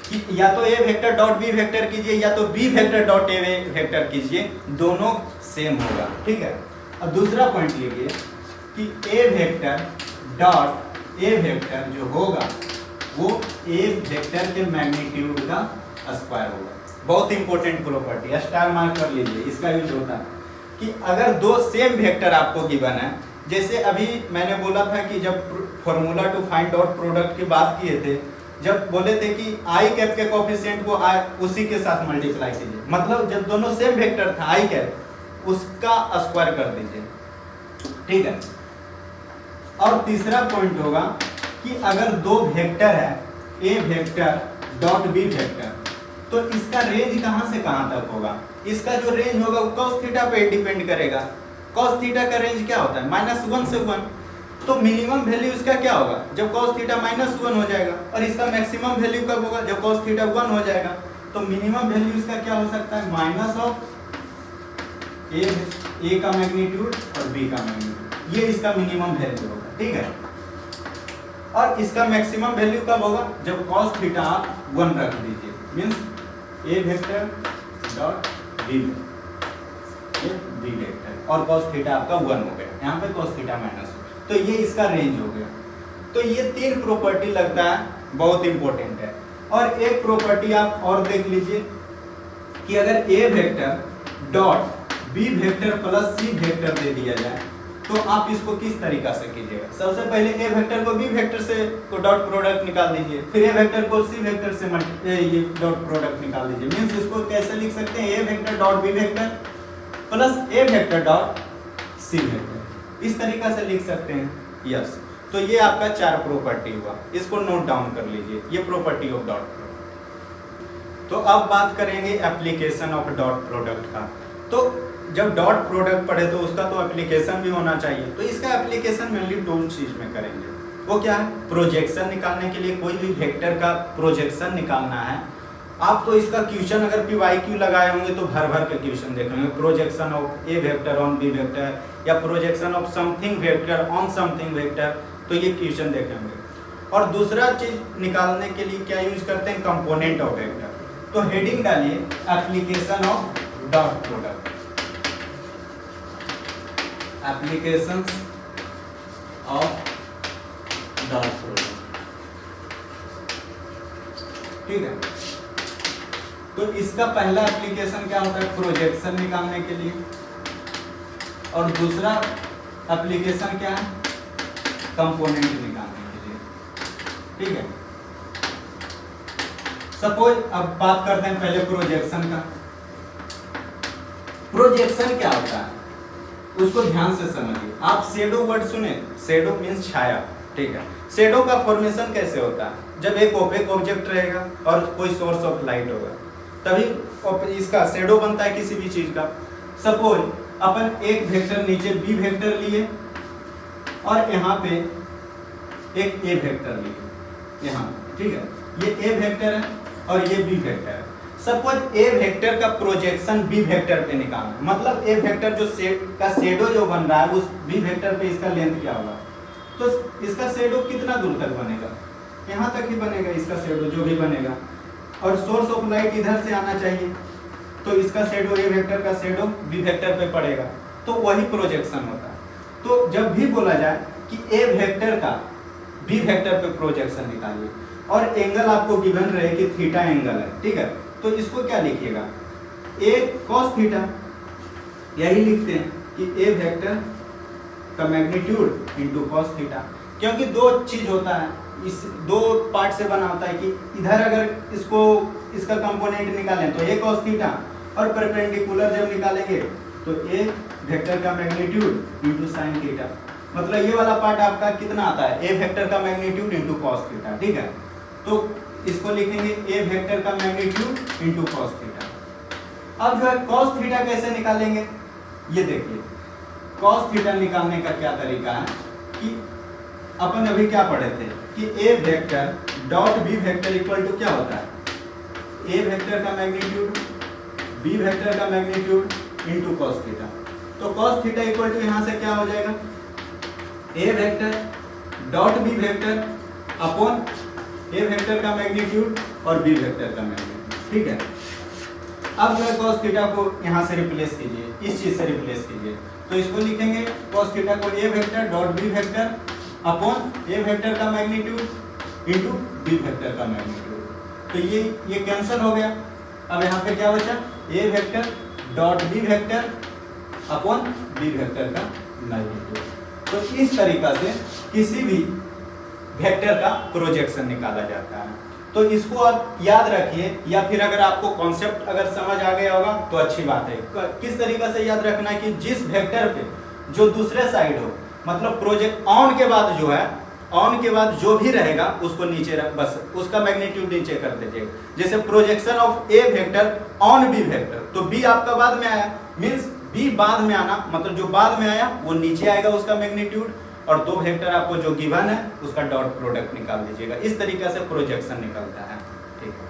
कि या तो A vector dot B vector कीजिए या तो B vector dot A vector कीजिए, दोनों सेम होगा, ठीक है। अब दूसरा पॉइंट लिखिए कि A vector dot A vector जो होगा वो ए वेक्टर के मैग्नीट्यूड का स्क्वायर होगा। बहुत इंपॉर्टेंट प्रॉपर्टी, स्टार मार्क कर लीजिए, इसका यूज होता है कि अगर दो सेम वेक्टर आपको गिवन है, जैसे अभी मैंने बोला था कि जब formula to find dot product की बात किए थे, जब बोले थे कि आई कैप के कोफिशिएंट को उसी के साथ मल्टीप्लाई कीजिए, मतलब जब दोनों सेम वेक्टर था आई कैप उसका स्क्वायर कर दीजिए, ठीक है। और तीसरा पॉइंट होगा कि अगर दो वेक्टर है A vector dot B vector, तो इसका रेंज कहां से कहां तक होगा? इसका जो रेंज होगा वो cos थीटा पे डिपेंड करेगा। cos थीटा का रेंज क्या होता है? -1 से 1। तो मिनिमम वैल्यू इसका क्या होगा? जब cos थीटा -1 हो जाएगा। और इसका मैक्सिमम वैल्यू कब होगा? जब cos थीटा 1 हो जाएगा। तो मिनिमम वैल्यू इसका क्या हो सकता है? माइनस ऑफ ए का मैग्नीट्यूड और बी का मैग्नीट्यूड, ये इसका मिनिमम वैल्यू होगा, ठीक है। और इसका मैक्सिमम वैल्यू कब होगा? जब cos थीटा आप 1 रख दीजिए, मींस ए वेक्टर डॉट बी वेक्टर और cos थीटा आपका 1 हो गया, यहाँ पे cos थीटा माइनस हो, तो ये इसका रेंज हो गया। तो ये तीन प्रॉपर्टी लगता है बहुत इंपॉर्टेंट है। और एक प्रॉपर्टी आप और देख लीजिए कि अगर A vector dot B vector plus C vector दे दिया जाए तो आप इसको किस तरीका से कीजिएगा? सबसे पहले ए वेक्टर को बी वेक्टर से को डॉट प्रोडक्ट निकाल दीजिए, फिर ए वेक्टर को सी वेक्टर से ये डॉट प्रोडक्ट निकाल दीजिए। मींस इसको कैसे लिख सकते हैं? A vector dot B vector plus A vector dot C vector, इस तरीका से लिख सकते हैं। यस, तो ये आपका 4 प्रॉपर्टी हुआ, इसको नोट डाउन कर लीजिए, ये प्रॉपर्टी ऑफ डॉट प्रोडक्ट। तो अब बात करेंगे एप्लीकेशन ऑफ डॉट प्रोडक्ट का। तो जब डॉट प्रोडक्ट पढ़े तो उसका तो एप्लीकेशन भी होना चाहिए। तो इसका एप्लीकेशन मेनली 2 चीज में करेंगे। वो क्या है? प्रोजेक्शन निकालने के लिए कोई भी वेक्टर का प्रोजेक्शन निकालना है। आप तो इसका क्वेश्चन अगर PYQ लगाए होंगे तो भर भर के क्वेश्चन देखेंगे। Projection of A vector on B vector या projection of something vector on something vector, तो ये क्वेश्चन देखेंगे। और दूसरा चीज निकालने के लिए क्या यूज करते हैं? Component of vector. तो हेडिंग डालिए application of dot product. Applications of dot product, ठीक है। तो इसका पहला एप्लीकेशन क्या होता है? प्रोजेक्शन निकालने के लिए। और दूसरा एप्लीकेशन क्या है? कंपोनेंट निकालने के लिए, ठीक है। सपोज अब बात करते हैं पहले प्रोजेक्शन का। प्रोजेक्शन क्या होता है उसको ध्यान से समझिए। आप शेडो वर्ड सुने? शेडो मीन्स छाया, ठीक है। शेडो का फॉर्मेशन कैसे होता है? जब एक ओपेक ऑब्जेक्ट रहेगा और कोई सोर्स ऑफ लाइट होगा तभी इसका शेडो बनता है किसी भी चीज का। सपोज अपन एक वेक्टर नीचे बी वेक्टर लिए और यहाँ पे एक ए वेक्टर लिए यहाँ, ठीक है। ये ए वेक्टर है और ये बी वेक्टर है। सपोज ए वेक्टर का प्रोजेक्शन बी वेक्टर पे निकालना, मतलब ए वेक्टर जो का शेडो जो बन रहा है उस बी वेक्टर पे इसका लेंथ क्या होगा? तो इसका शेडो कितना दूर तक बनेगा? यहाँ तक ही बनेगा इसका शेडो जो भी बनेगा। और सोर्स ऑफ लाइट इधर से आना चाहिए, तो इसका शेडो ए वेक्टर का शेडो बी वेक्टर पे पड़ेगा, तो वही प्रोजेक्शन होता है। तो जब भी बोला जाए कि ए वेक्टर का बी वेक्टर पे प्रोजेक्शन निकालिए और एंगल आपको गिवन रहे कि थीटा एंगल है, ठीक है, तो इसको क्या लिखिएगा? ए cos थीटा, यही लिखते हैं कि ए वेक्टर का मैग्नीट्यूड इनटू cos थीटा। क्योंकि दो चीज होता है, इस दो पार्ट से बना होता है कि इधर अगर इसका कंपोनेंट निकालें तो ए cos थीटा, और परपेंडिकुलर जब निकालेंगे तो ए वेक्टर का मैग्नीट्यूड इंटू साइन थीटा। मतलब ये वाला पार्ट आपका कितना आता है, ए वेक्टर का मैग्नीट्यूड इंटू कॉस थीटा। ठीक है, तो इसको लिखेंगे ए वेक्टर का मैग्नीट्यूड इंटू कॉस थीटा। अब जो है कॉस थीटा कैसे निकालेंगे, ये देखिए कॉस थीटा निकालने का क्या तरीका है कि अपन अभी क्या पढ़े थे कि A vector dot B vector equal to क्या होता है, ए वेक्टर का मैग्नीट्यूड बी वेक्टर का मैग्नीट्यूड इंटू कॉस थीटा। तो कॉस थीटा इक्वल टू यहाँ से क्या हो जाएगा, A vector dot B vector upon A vector का मैग्नीट्यूड और बी वेक्टर का मैग्नीट्यूड। ठीक है, अब जो है cos थीटा को यहाँ से रिप्लेस कीजिए, इस चीज से रिप्लेस कीजिए, तो इसको लिखेंगे cos थीटा को A vector dot B vector upon A vector का मैग्नीट्यूड इंटू बी वेक्टर का मैग्नीट्यूड। तो ये कैंसिल हो गया। अब यहाँ पे क्या बचा, A vector dot B vector upon B vector का मैग्नीट्यूड। तो इस तरीका से किसी भी वेक्टर का प्रोजेक्शन निकाला जाता है। तो इसको आप याद रखिए, या फिर अगर आपको कॉन्सेप्ट अगर समझ आ गया होगा तो अच्छी बात है। किस तरीका से याद रखना है कि जिस वेक्टर पे जो दूसरे साइड हो, मतलब प्रोजेक्ट ऑन के बाद जो है, ऑन के बाद जो भी रहेगा उसको नीचे रख, बस उसका मैग्नीट्यूड नीचे कर दीजिएगा। जैसे projection of A vector on B vector, तो बी आपका बाद में आया, मींस बी बाद में आना, मतलब जो बाद में आया वो नीचे आएगा उसका मैग्नीट्यूड, और दो वेक्टर आपको जो गिवन है उसका डॉट प्रोडक्ट निकाल दीजिएगा। इस तरीके से प्रोजेक्शन निकलता है। ठीक है,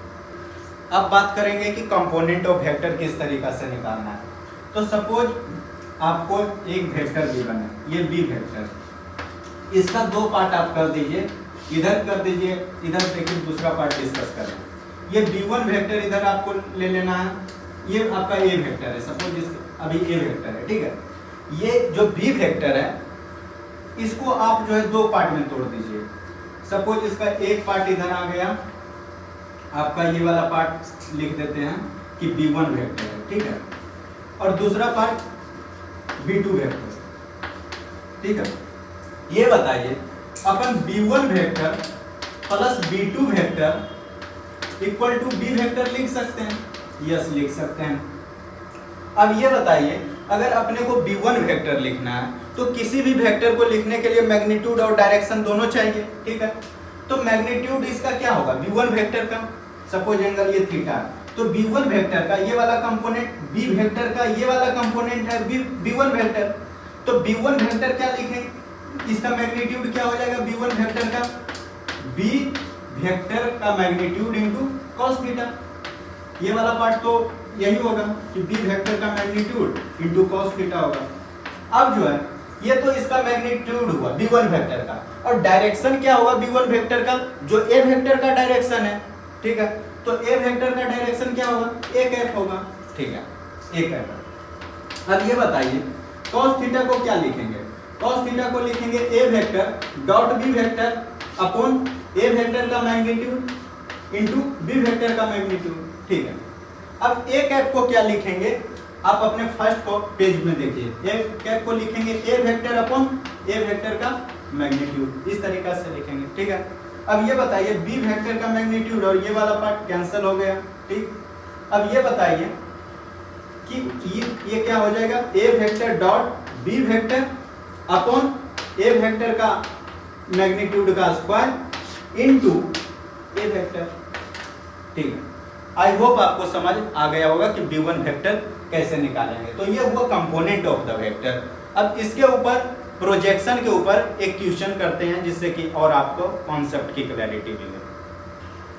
अब बात करेंगे कि कंपोनेंट ऑफ वेक्टर किस तरीका से निकालना है। तो सपोज आपको एक वेक्टर गिवन है, ये बी वेक्टर, इसका दो पार्ट आप कर दीजिए, इधर कर दीजिए, इधर देखिए दूसरा पार्ट डिस्कस करें। ये b1 वेक्टर इधर आपको ले लेना है, ये आपका ए वेक्टर है, सपोज अभी ए वेक्टर है। ठीक है, ये जो बी वेक्टर है इसको आप जो है दो पार्ट में तोड़ दीजिए। सपोज इसका एक पार्ट इधर आ गया, आपका ये वाला पार्ट लिख देते हैं कि b1 वेक्टर है। ठीक है, और दूसरा पार्ट b2 वेक्टर। ठीक है, ये बताइए अपन b1 vector plus b2 vector equal to b vector लिख सकते हैं? यस, लिख सकते हैं। अब ये बताइए अगर अपने को b1 वेक्टर लिखना है तो किसी भी वेक्टर को लिखने के लिए मैग्नीट्यूड और डायरेक्शन दोनों चाहिए। ठीक है, तो मैग्नीट्यूड इसका क्या होगा, b1 वेक्टर का, सपोज एंगल ये थीटा, तो b1 वेक्टर का ये वाला कंपोनेंट, b वेक्टर का ये वाला कंपोनेंट है b1 वेक्टर, तो b1 वेक्टर क्या लिखें, इसका मैग्नीट्यूड क्या हो जाएगा b1 वेक्टर का, b वेक्टर का मैग्नीट्यूड इनटू cos थीटा। ये वाला पार्ट तो यही होगा कि b वेक्टर का मैग्नीट्यूड इनटू cos थीटा होगा। अब जो है ये तो इसका मैग्नीट्यूड हुआ b1 वेक्टर का, और डायरेक्शन क्या होगा b1 वेक्टर का, जो a वेक्टर का डायरेक्शन है। ठीक है, तो a वेक्टर का डायरेक्शन क्या होगा, a कैप होगा। ठीक है, a कैप। अब ये बताइए cos थीटा को क्या लिखेंगे, cos थीटा को लिखेंगे a vector dot b vector upon a vector का मैग्नीट्यूड इनटू b वेक्टर का मैग्नीट्यूड। ठीक है, अब a कैप को क्या लिखेंगे, आप अपने फर्स्ट को पेज में देखिए, ए कैप को लिखेंगे ए वेक्टर अपॉन ए वेक्टर का मैग्नीट्यूड, इस तरीका से लिखेंगे। ठीक है, अब ये बताइए बी वेक्टर का मैग्नीट्यूड और ये वाला पार्ट कैंसिल हो गया। ठीक, अब ये बताइए कि ये क्या हो जाएगा, A vector dot B vector upon A vector का मैग्नीट्यूड का स्क्वायर इनटू ए वेक्टर। ठीक है, आई होप आपको समझ आ गया होगा कि b1 वेक्टर कैसे निकालेंगे। तो ये हुआ कंपोनेंट ऑफ द वेक्टर। अब इसके ऊपर प्रोजेक्शन के ऊपर एक क्वेश्चन करते हैं जिससे कि और आपको कॉन्सेप्ट की क्लैरिटी मिले।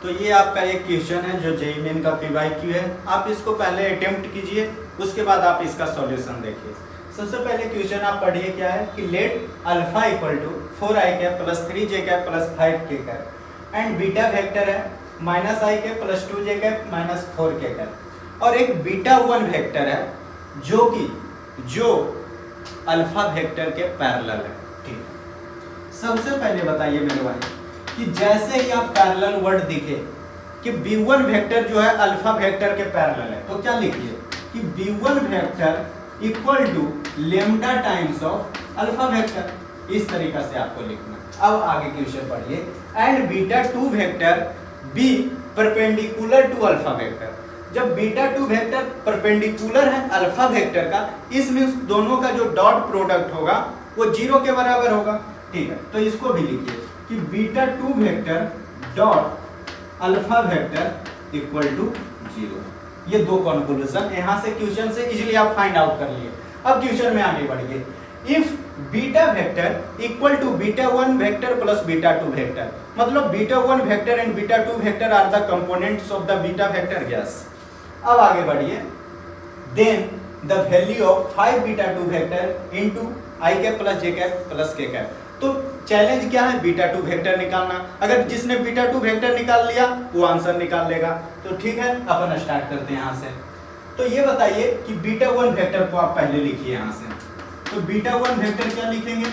तो ये आपका एक क्वेश्चन है जो जेईई मेन का PYQ है। आप इसको पहले अटेम्प्ट कीजिए, उसके बाद आप इसका सॉल्यूशन देखिए। सबसे पहले क्वेश्चन आप पढ़िए क्या है कि let alpha equal to 4i cap plus 3j cap plus 5k cap and beta vector है minus i cap plus 2j cap minus 4k cap, और एक बीटा 1 वेक्टर है जो अल्फा वेक्टर के पैरेलल है। ठीक, सबसे पहले बताइए मेरे भाई कि जैसे ही आप पैरेलल वर्ड दिखे कि b1 वेक्टर जो है अल्फा वेक्टर के पैरेलल है, तो क्या लिखिए कि b1 vector equal to lambda times of alpha vector. इस तरीका से आपको लिखना। अब आगे क्वेश्चन पढ़िए, and beta 2 vector be perpendicular to alpha vector. जब बीटा 2 वेक्टर परपेंडिकुलर है अल्फा वेक्टर का, इसमें दोनों का जो डॉट प्रोडक्ट होगा वो 0 के बराबर होगा। ठीक है, तो इसको भी लिखिए कि beta 2 vector dot alpha vector equal to 0। ये दो कंक्लूजन यहाँ से क्वेश्चन से इजीली आप फाइंड आउट कर लिए। अब क्वेश्चन में आगे बढ़िए, if beta vector equal to beta 1 vector plus beta 2 vector, मतलब beta 1 vector and beta 2 vector are the components of the beta vector. Yes. अब आगे बढ़िए, then the value of 5 beta 2 vector into I cap plus J cap plus K cap. तो challenge क्या है, beta 2 vector निकालना। अगर जिसने beta 2 vector निकाल लिया वो आंसर निकाल लेगा। तो ठीक है, अपन स्टार्ट करते हैं यहाँ से। तो ये बताइए कि बीटा 1 वेक्टर को आप पहले लिखिए यहाँ से। तो बीटा 1 वेक्टर क्या लिखेंगे,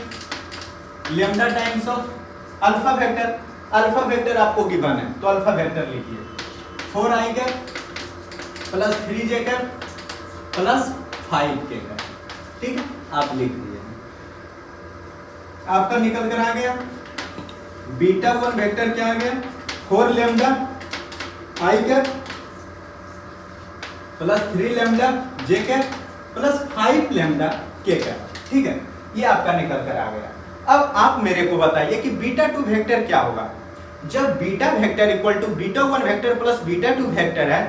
lambda times of alpha vector. Alpha vector आपको गिवन है तो अल्फा वेक्टर लिखिए 4i cap plus 3j cap plus 5k cap. ठीक है, आप लिख दीजिए। आपका निकल कर आ गया बीटा 1 वेक्टर क्या आ गया, 4 lambda I cap plus 3 lambda J cap plus 5 lambda K cap. ठीक है, ये आपका निकल कर आ गया। अब आप मेरे को बताइए कि बीटा 2 वेक्टर क्या होगा। जब beta vector equal to beta 1 vector plus beta 2 vector है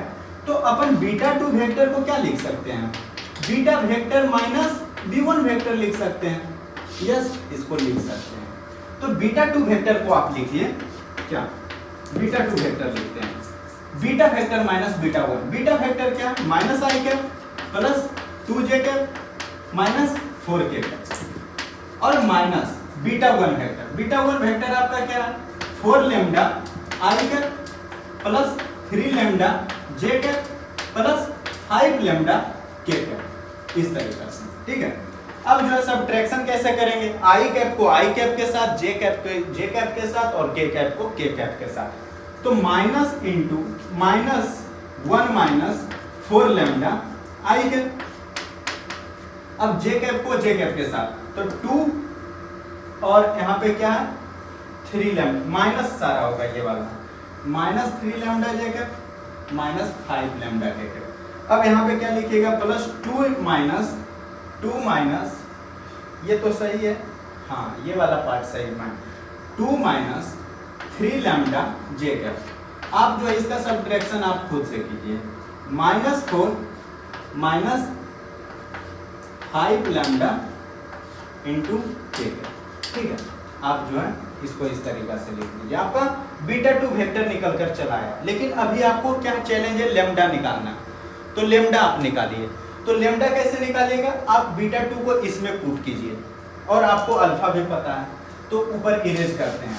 तो अपन बीटा 2 वेक्टर को क्या लिख सकते हैं, beta vector minus b1 vector लिख सकते हैं। यस, इसको लिख सकते हैं। तो बीटा 2 वेक्टर को आप लिखिए क्या, बीटा 2 वेक्टर लिखते हैं beta vector minus beta 1। Beta vector क्या, minus I cap plus 2j cap minus 4k cap और minus beta 1 vector. Beta 1 vector आपका क्या है, 4 lambda I cap plus 3 lambda J cap plus 5 lambda K cap. इस तरीके से। ठीक है, अब जो है सब्ट्रैक्शन कैसे करेंगे, आई कैप को आई कैप के साथ, जे कैप के साथ और के कैप को के कैप के साथ। तो minus into minus 1 minus 4 lambda I cap. अब जे कैप को जे कैप के साथ तो 2 और यहाँ पे क्या है 3 लैम्डा, माइनस सारा होगा ये वाला, minus 3 lambda J cap minus 5 lambda K cap. अब यहाँ पे क्या लिखिएगा, प्लस 2 माइनस ये तो सही है, हाँ ये वाला पार्ट सही है, 2 माइनस 3 लैम्डा जे कैप। आप जो है इसका सब्ट्रैक्शन आप खुद से कीजिए, माइनस 4 माइनस 5 लैम्डा इंटू के कैप। ठीक है, आप जो है इसको इस तरीका से लिख लीजिए। आपका बीटा 2 वेक्टर निकल कर चला आया, लेकिन अभी आपको क्या चैलेंज है, लैम्डा निकालना। तो लैम्डा आप निकालिए। तो लैम्डा कैसे निकालिएगा, आप बीटा 2 को इसमें पुट कीजिए और आपको अल्फा भी पता है तो ऊपर इरेज करते हैं।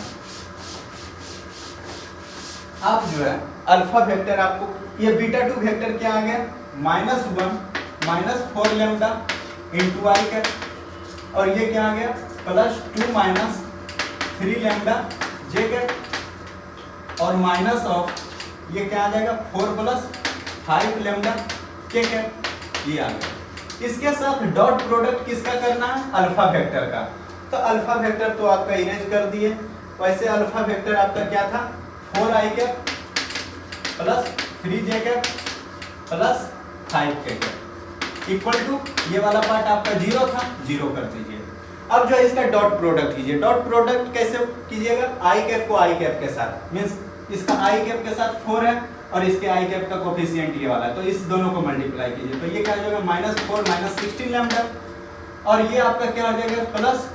आप जो है अल्फा वेक्टर आपको, ये बीटा 2 वेक्टर क्या आ गया, -1 माइनस 4 लैम्डा इंटू आई कैप और ये क्या आ गया, plus 2 minus 3 lambda J cap और माइनस ऑफ ये क्या आ जाएगा 4 प्लस 5 लैम्डा के कैप। ये आ गया। इसके साथ डॉट प्रोडक्ट किसका करना है, अल्फा वेक्टर का। तो अल्फा वेक्टर तो आपका इरेज कर दिए। वैसे अल्फा वेक्टर आपका क्या था, 4i cap plus 3j cap plus 5k cap equal to ये वाला पार्ट आपका 0 था, 0 कर दीजिए। अब जो है इसका डॉट प्रोडक्ट कीजिए। डॉट प्रोडक्ट कैसे कीजिएगा, आई कैप को आई कैप के साथ, मीन्स इसका आई कैप के साथ 4 है और इसके आई कैप का कोफिशिएंट ये वाला है, तो इस दोनों को मल्टीप्लाई कीजिए। तो ये क्या हो जाएगा, -4 माइनस 16 लैम्डा और ये आपका क्या हो जाएगा, प्लस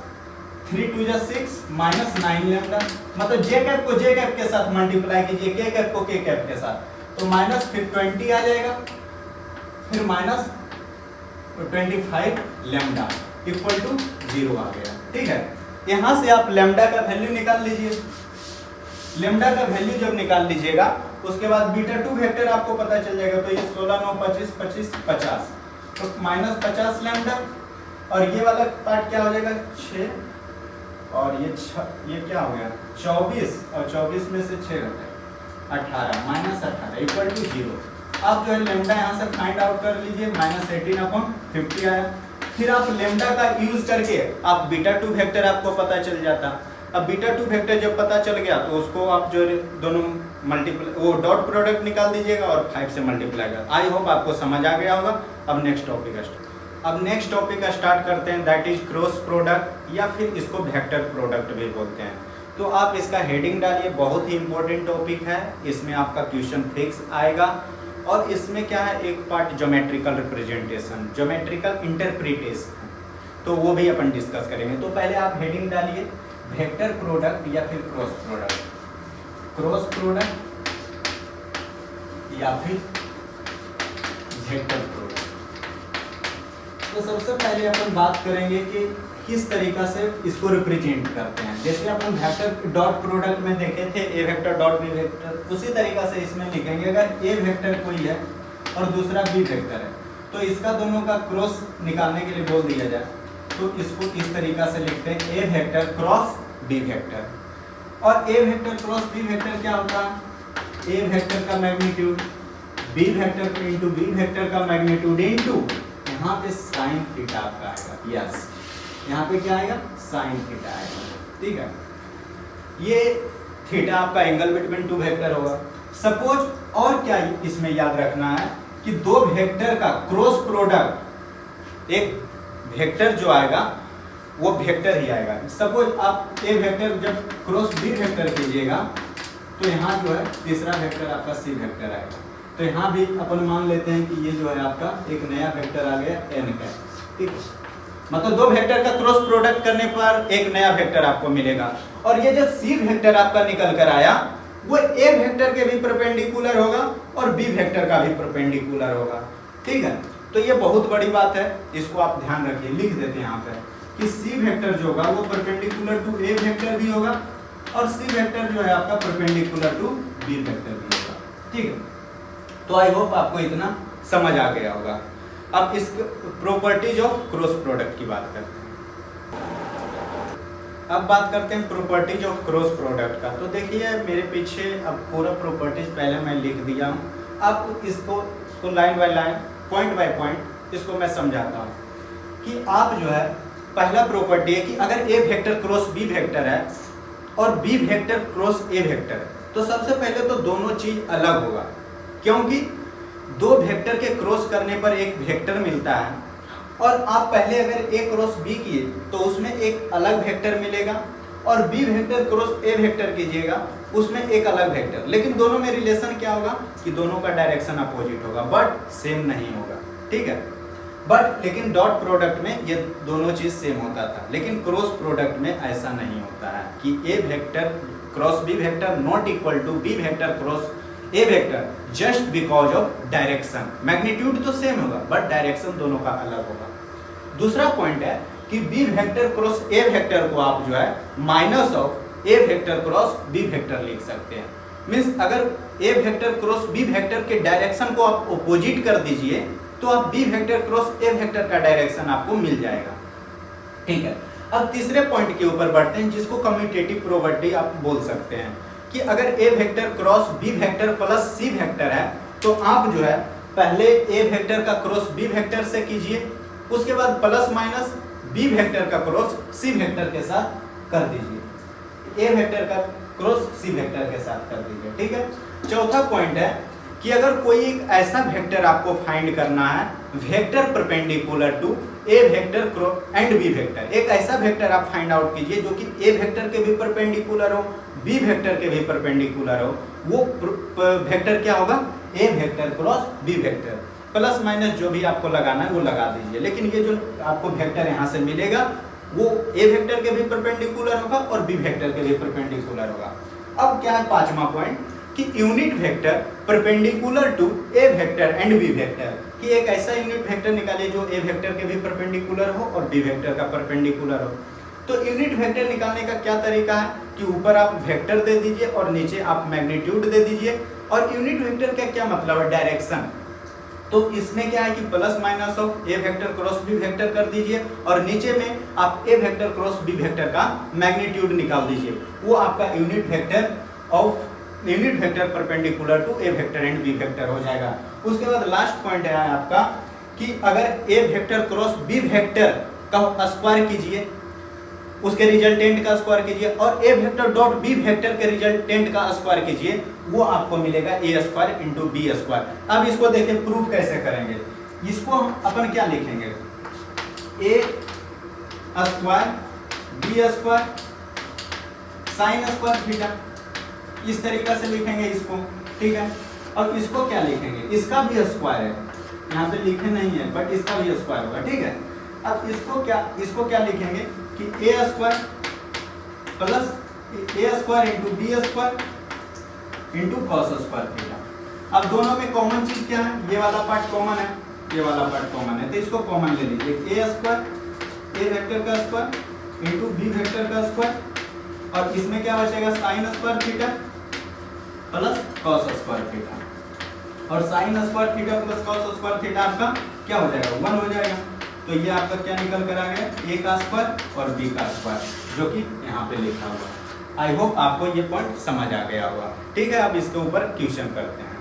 3 2 जा 6 माइनस 9 लैम्डा। मतलब जे कैप को जे कैप के साथ मल्टीप्लाई कीजिए, के कैप को के कैप के साथ, तो माइनस फिर 20 आ जाएगा, फिर माइनस 25 लैम्डा इक्वल टू 0 आ गया। ठीक है, यहाँ से आप लैम्डा का वैल्यू निकाल लीजिए। लैम्डा का वैल्यू जब निकाल लीजिएगा उसके बाद बीटा 2 वेक्टर आपको पता चल जाएगा। तो ये 16 9 25 25 50 तो माइनस 50 लैम्डा और ये वाला पार्ट क्या हो जाएगा 6 और ये क्या हो गया 24 और 24 में से 6 रहता है 18 माइनस 18 इक्वल टू 0। आप जो है लैम्डा यहाँ से फाइंड आउट कर लीजिए, -18/50 आया। फिर आप लैम्डा का यूज करके आप बीटा 2 वेक्टर आपको पता चल जाता। अब बीटा 2 वेक्टर जब पता चल गया तो उसको आप जो दोनों मल्टीप्लाई वो डॉट प्रोडक्ट निकाल दीजिएगा और 5 से मल्टीप्लाई कर। आई होप आपको समझ आ गया होगा। अब नेक्स्ट टॉपिक स्टार्ट करते हैं, दैट इज क्रॉस प्रोडक्ट या फिर इसको वेक्टर प्रोडक्ट भी बोलते हैं। तो आप इसका हेडिंग डालिए, बहुत ही इंपॉर्टेंट टॉपिक है, इसमें आपका क्वेश्चन फिक्स आएगा। और इसमें क्या है, एक part geometrical representation, geometrical interpretation, तो वो भी अपन डिस्कस करेंगे। तो पहले आप हेडिंग डालिए वेक्टर प्रोडक्ट या फिर क्रॉस प्रोडक्ट या फिर वेक्टर प्रोडक्ट। तो सबसे पहले अपन बात करेंगे कि किस तरीका से इसको रिप्रेजेंट करते हैं। जैसे अपन वेक्टर डॉट प्रोडक्ट में देखे थे ए वेक्टर डॉट बी वेक्टर, उसी तरीका से इसमें लिखेंगे। अगर ए वेक्टर कोई है और दूसरा बी वेक्टर है तो इसका दोनों का क्रॉस निकालने के लिए बोल दिया जाए तो इसको इस तरीका से लिखते हैं A vector cross B vector. और A vector cross B vector क्या होता है, ए वेक्टर का magnitude B vector into B vector का मैग्नीट्यूड इंटू यहाँ पे साइन थीटा का आएगा। यस, यहाँ पे क्या आएगा, साइन थीटा आएगा। ठीक है, ये थीटा आपका एंगल बिटवीन टू वेक्टर होगा। सपोज और क्या इसमें याद रखना है कि दो वेक्टर का क्रॉस प्रोडक्ट, एक वेक्टर जो आएगा वो वेक्टर ही आएगा। सपोज आप ए वेक्टर जब क्रॉस बी वेक्टर कीजिएगा तो यहाँ जो है तीसरा वेक्टर आपका सी वेक्टर आएगा। तो यहाँ भी अपन मान लेते हैं कि ये जो है आपका एक नया वेक्टर आ गया n का। ठीक है, मतलब दो वेक्टर का क्रॉस प्रोडक्ट करने पर एक नया वेक्टर आपको मिलेगा। और ये जो सी वेक्टर आपका निकल कर आया वो ए वेक्टर के भी परपेंडिकुलर होगा और बी वेक्टर का भी परपेंडिकुलर होगा। ठीक है, तो ये बहुत बड़ी बात है, इसको आप ध्यान रखिए, लिख देते हैं यहाँ पे कि सी वेक्टर जो होगा वो परपेंडिकुलर टू ए वेक्टर भी होगा और सी वेक्टर जो है आपका परपेंडिकुलर टू बी वेक्टर भी होगा। ठीक है, तो आई होप आपको इतना समझ आ गया होगा। अब इस प्रॉपर्टीज ऑफ क्रॉस प्रोडक्ट की बात करते हैं। अब बात करते हैं प्रॉपर्टीज ऑफ क्रॉस प्रोडक्ट का। तो देखिए मेरे पीछे अब पूरा प्रॉपर्टीज पहले मैं लिख दिया हूँ, अब इसको line by line point by point इसको मैं समझाता हूँ कि आप जो है पहला प्रॉपर्टी है कि अगर A vector cross B vector है और B vector cross A vector है तो सबसे पहले तो दोनों चीज अलग होगा, क्योंकि दो वेक्टर के क्रॉस करने पर एक वेक्टर मिलता है और आप पहले अगर ए क्रॉस बी किए तो उसमें एक अलग वेक्टर मिलेगा और B vector cross A vector कीजिएगा उसमें एक अलग वेक्टर, लेकिन दोनों में रिलेशन क्या होगा कि दोनों का डायरेक्शन अपोजिट होगा बट सेम नहीं होगा। ठीक है, बट लेकिन डॉट प्रोडक्ट में ये दोनों चीज सेम होता था, लेकिन क्रॉस प्रोडक्ट में ऐसा नहीं होता है कि A vector cross B vector not equal to B vector cross A vector just because of direction. Magnitude तो सेम होगा बट डायरेक्शन दोनों का अलग होगा। दूसरा पॉइंट है कि B vector cross A vector को आप जो है minus of A vector cross B vector लिख सकते हैं। मींस अगर A vector cross B vector के डायरेक्शन को आप अपोजिट कर दीजिए तो आप B vector cross A vector का डायरेक्शन आपको मिल जाएगा। ठीक है, अब तीसरे पॉइंट के ऊपर बढ़ते हैं जिसको कम्यूटेटिव प्रॉपर्टी आप बोल सकते हैं कि अगर A vector cross B vector plus C vector है तो आप जो है पहले ए वेक्टर का क्रॉस बी वेक्टर से कीजिए, उसके बाद प्लस माइनस बी वेक्टर का क्रॉस सी वेक्टर के साथ कर दीजिए, ए वेक्टर का क्रॉस सी वेक्टर के साथ कर दीजिए। ठीक है, चौथा पॉइंट है कि अगर कोई एक ऐसा वेक्टर आपको फाइंड करना है vector perpendicular to A vector cross and B vector, एक ऐसा वेक्टर आप फाइंड आउट कीजिए जो कि ए वेक्टर के भी परपेंडिकुलर हो बी वेक्टर के भी परपेंडिकुलर हो, वो वेक्टर क्या होगा, A vector cross B vector. Plus minus जो भी आपको लगाना है वो लगा दीजिए, लेकिन ये जो आपको वेक्टर यहाँ से मिलेगा वो ए वेक्टर के भी परपेंडिकुलर होगा और बी वेक्टर के भी परपेंडिकुलर होगा। अब क्या है पांचवा पॉइंट कि unit vector perpendicular to A vector and B vector, कि एक ऐसा यूनिट वेक्टर निकालिए जो ए वेक्टर के भी परपेंडिकुलर हो और बी वेक्टर का परपेंडिकुलर हो। तो यूनिट वेक्टर निकालने का क्या तरीका है कि ऊपर आप वेक्टर दे दीजिए और नीचे आप मैग्नीट्यूड दे दीजिए। और यूनिट वेक्टर का क्या मतलब है, डायरेक्शन। तो इसमें क्या है कि plus minus of A vector cross B vector कर दीजिए और नीचे में आप A vector cross B vector का मैग्नीट्यूड निकाल दीजिए, वो आपका unit vector perpendicular to A vector and B vector हो जाएगा। उसके बाद लास्ट पॉइंट है आपका कि अगर A vector cross B vector का स्क्वायर कीजिए, उसके रिजल्टेंट का स्क्वायर कीजिए और A vector dot B vector के रिजल्टेंट का स्क्वायर कीजिए, वो आपको मिलेगा ए स्क्वायर इंटू बी स्क्वायर। अब इसको देखिए प्रूफ कैसे करेंगे। इसको हम अपन क्या लिखेंगे, A square B square sine square theta, इस तरीका से लिखेंगे इसको, ठीक है। अब इसको क्या लिखेंगे, इसका भी स्क्वायर है, यहाँ पे लिखे नहीं है बट इसका भी स्क्वायर होगा, ठीक है। अब इसको क्या लिखेंगे कि A square plus A square into B square into cos square theta. अब दोनों में कॉमन चीज क्या है, ये वाला पार्ट कॉमन है, ये वाला पार्ट कॉमन है, तो इसको कॉमन ले लीजिए। ए स्क्वायर ए वेक्टर का स्क्वायर इंटू बी वेक्टर का स्क्वायर, और इसमें क्या बचेगा sine square theta plus cos square theta, और sine square theta plus cos square theta आपका क्या हो जाएगा, 1 हो जाएगा। तो ये आपका क्या निकल कर आ गया, ए का स्क्वायर और बी का स्क्वायर, जो कि यहाँ पे लिखा हुआ है। आई होप आपको ये पॉइंट समझ आ गया होगा, ठीक है। अब इसके ऊपर क्वेश्चन करते हैं।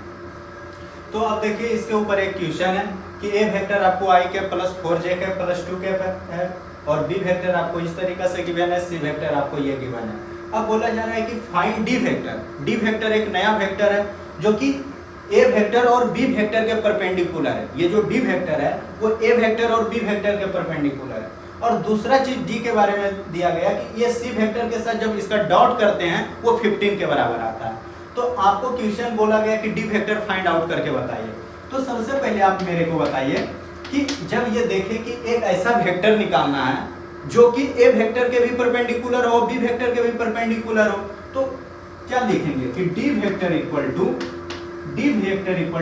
तो अब देखिए इसके ऊपर एक क्वेश्चन है कि ए वेक्टर आपको I cap plus 4j cap plus 2 cap है, और बी वेक्टर आपको इस तरीका से गिवन है, सी वेक्टर आपको ये गिवन है। अब बोला जा रहा है कि find D vector. D vector एक नया वेक्टर है जो कि ए वेक्टर और बी वेक्टर के परपेंडिकुलर है। ये जो डी वेक्टर है वो ए वेक्टर और बी वेक्टर के परपेंडिकुलर है। और दूसरा चीज डी के बारे में दिया गया कि ये सी वेक्टर के साथ जब इसका डॉट करते हैं वो 15 के बराबर आता है। तो आपको क्वेश्चन बोला गया कि डी वेक्टर फाइंड आउट करके बताइए। तो सबसे पहले आप मेरे को बताइए कि जब ये देखें कि एक ऐसा वेक्टर निकालना है जो कि ए वेक्टर के भी परपेंडिकुलर हो, बी वेक्टर के भी परपेंडिकुलर हो, तो क्या लिखेंगे कि डी वेक्टर इक्वल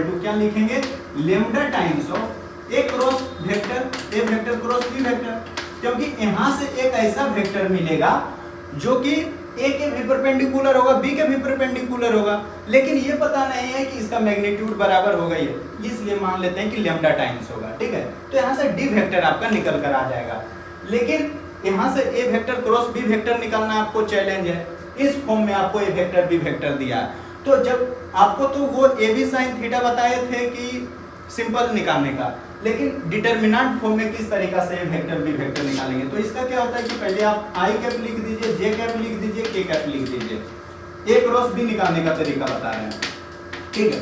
टू क्या लिखेंगे, lambda times of A cross vector, A vector cross B vector, क्योंकि यहां से एक ऐसा वेक्टर मिलेगा जो कि ए के भी परपेंडिकुलर होगा, बी के भी परपेंडिकुलर होगा, लेकिन ये पता नहीं है कि इसका मैग्नीट्यूड बराबर होगा, ये इसलिए मान लेते हैं कि लेमडा टाइम्स होगा, ठीक है। तो यहाँ से डी वेक्टर आपका निकल कर आ जाएगा। लेकिन यहाँ से ए वेक्टर क्रॉस बी वेक्टर निकालना आपको चैलेंज है। इस फॉर्म में आपको ए वेक्टर बी वेक्टर दिया है, तो जब आपको तो वो ए बी साइन थीटा बताए थे कि सिंपल निकालने का, लेकिन डिटर्मिनेंट फॉर्म में किस तरीका से वेक्टर बी वेक्टर निकालेंगे। तो इसका क्या होता है कि पहले आप आई कैप लिख दीजिए, जे कैप लिख दीजिए, के कैप लिख दीजिए। ए क्रॉस बी निकालने का तरीका बता रहे हैं, ठीक है।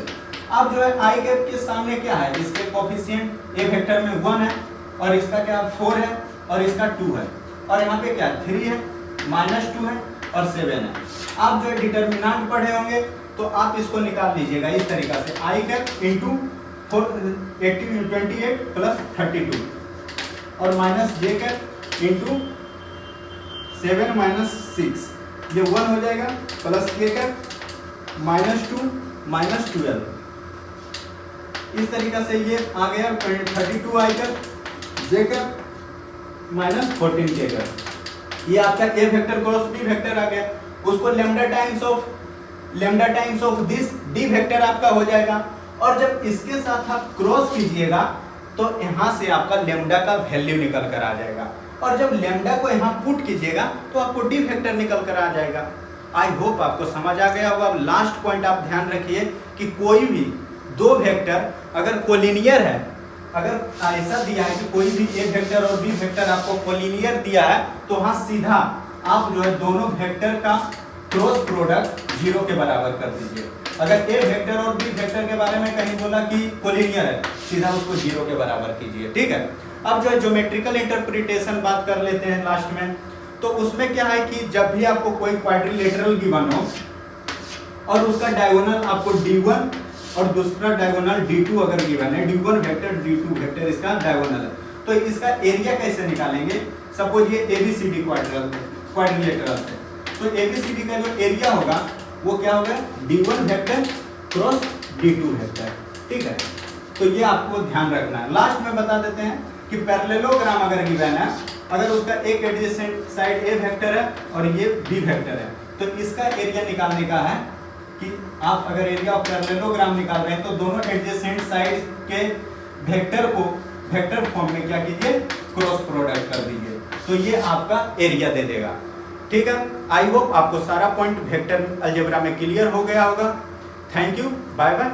अब जो है आई कैप के सामने क्या है, इसके कोफिशिएंट ए वेक्टर में 1 है, और इसका क्या 4 है, और इसका 2 है, और यहाँ पे क्या 3 है, -2 है और 7 है। आप जो है डिटर्मिनेंट पढ़े होंगे तो आप इसको निकाल लीजिएगा इस तरीका से, आई कैप इंटू 28 प्लस 32 और माइनस जे कैप इंटू 7 माइनस 6, ये 1 हो जाएगा, प्लस के कैप -2 माइनस 12, इस तरीका से ये आ गया 32 आई कैप जे कैप माइनस 14 के कैप। ये आपका A vector cross B vector आ गया। उसको lambda times of this D vector आपका हो जाएगा, और जब इसके साथ आप क्रॉस कीजिएगा तो यहाँ से आपका लेमडा का वैल्यू निकल कर आ जाएगा, और जब लेमडा को यहाँ पुट कीजिएगा तो आपको डी वेक्टर निकल कर आ जाएगा। आई होप आपको समझ आ गया होगा। अब लास्ट पॉइंट आप ध्यान रखिए कि कोई भी दो वेक्टर अगर कोलिनियर है, अगर ऐसा दिया है कि कोई भी ए वेक्टर और बी वेक्टर आपको कोलिनियर दिया है, तो वहाँ सीधा आप जो है दोनों वेक्टर का क्रॉस प्रोडक्ट 0 के बराबर कर दीजिए। अगर ए वेक्टर और बी वेक्टर के बारे में कहीं बोला कि कोलिनियर है, सीधा उसको 0 के बराबर कीजिए, ठीक है। अब जो है ज्योमेट्रिकल इंटरप्रिटेशन बात कर लेते हैं लास्ट में। तो उसमें क्या है कि जब भी आपको कोई क्वाड्रिलेटरल गिवन हो और उसका डायगोनल आपको D1 और दूसरा डायगोनल D2 अगर गिवन है, D1 वेक्टर D2 वेक्टर इसका डायगोनल है, तो इसका एरिया कैसे निकालेंगे। सपोज ये ABCD क्वाड्रिलेटरल है, तो ABCD का जो एरिया होगा वो क्या होगा, D1 vector cross D2 vector, ठीक है। तो ये आपको ध्यान रखना है। लास्ट में बता देते हैं कि पैरेललोग्राम अगर गिवन है, अगर उसका एक एडजेसेंट साइड ए वेक्टर है और ये बी वेक्टर है, तो इसका एरिया निकालने का है कि आप अगर एरिया ऑफ पैरेललोग्राम निकाल रहे हैं तो दोनों एडजेसेंट साइड के वेक्टर को वेक्टर फॉर्म में क्या कीजिए, क्रॉस प्रोडक्ट कर दीजिए, तो ये आपका एरिया दे देगा, ठीक है। आई होप आपको सारा पॉइंट वेक्टर अलजेब्रा में क्लियर हो गया होगा। Thank you, bye bye.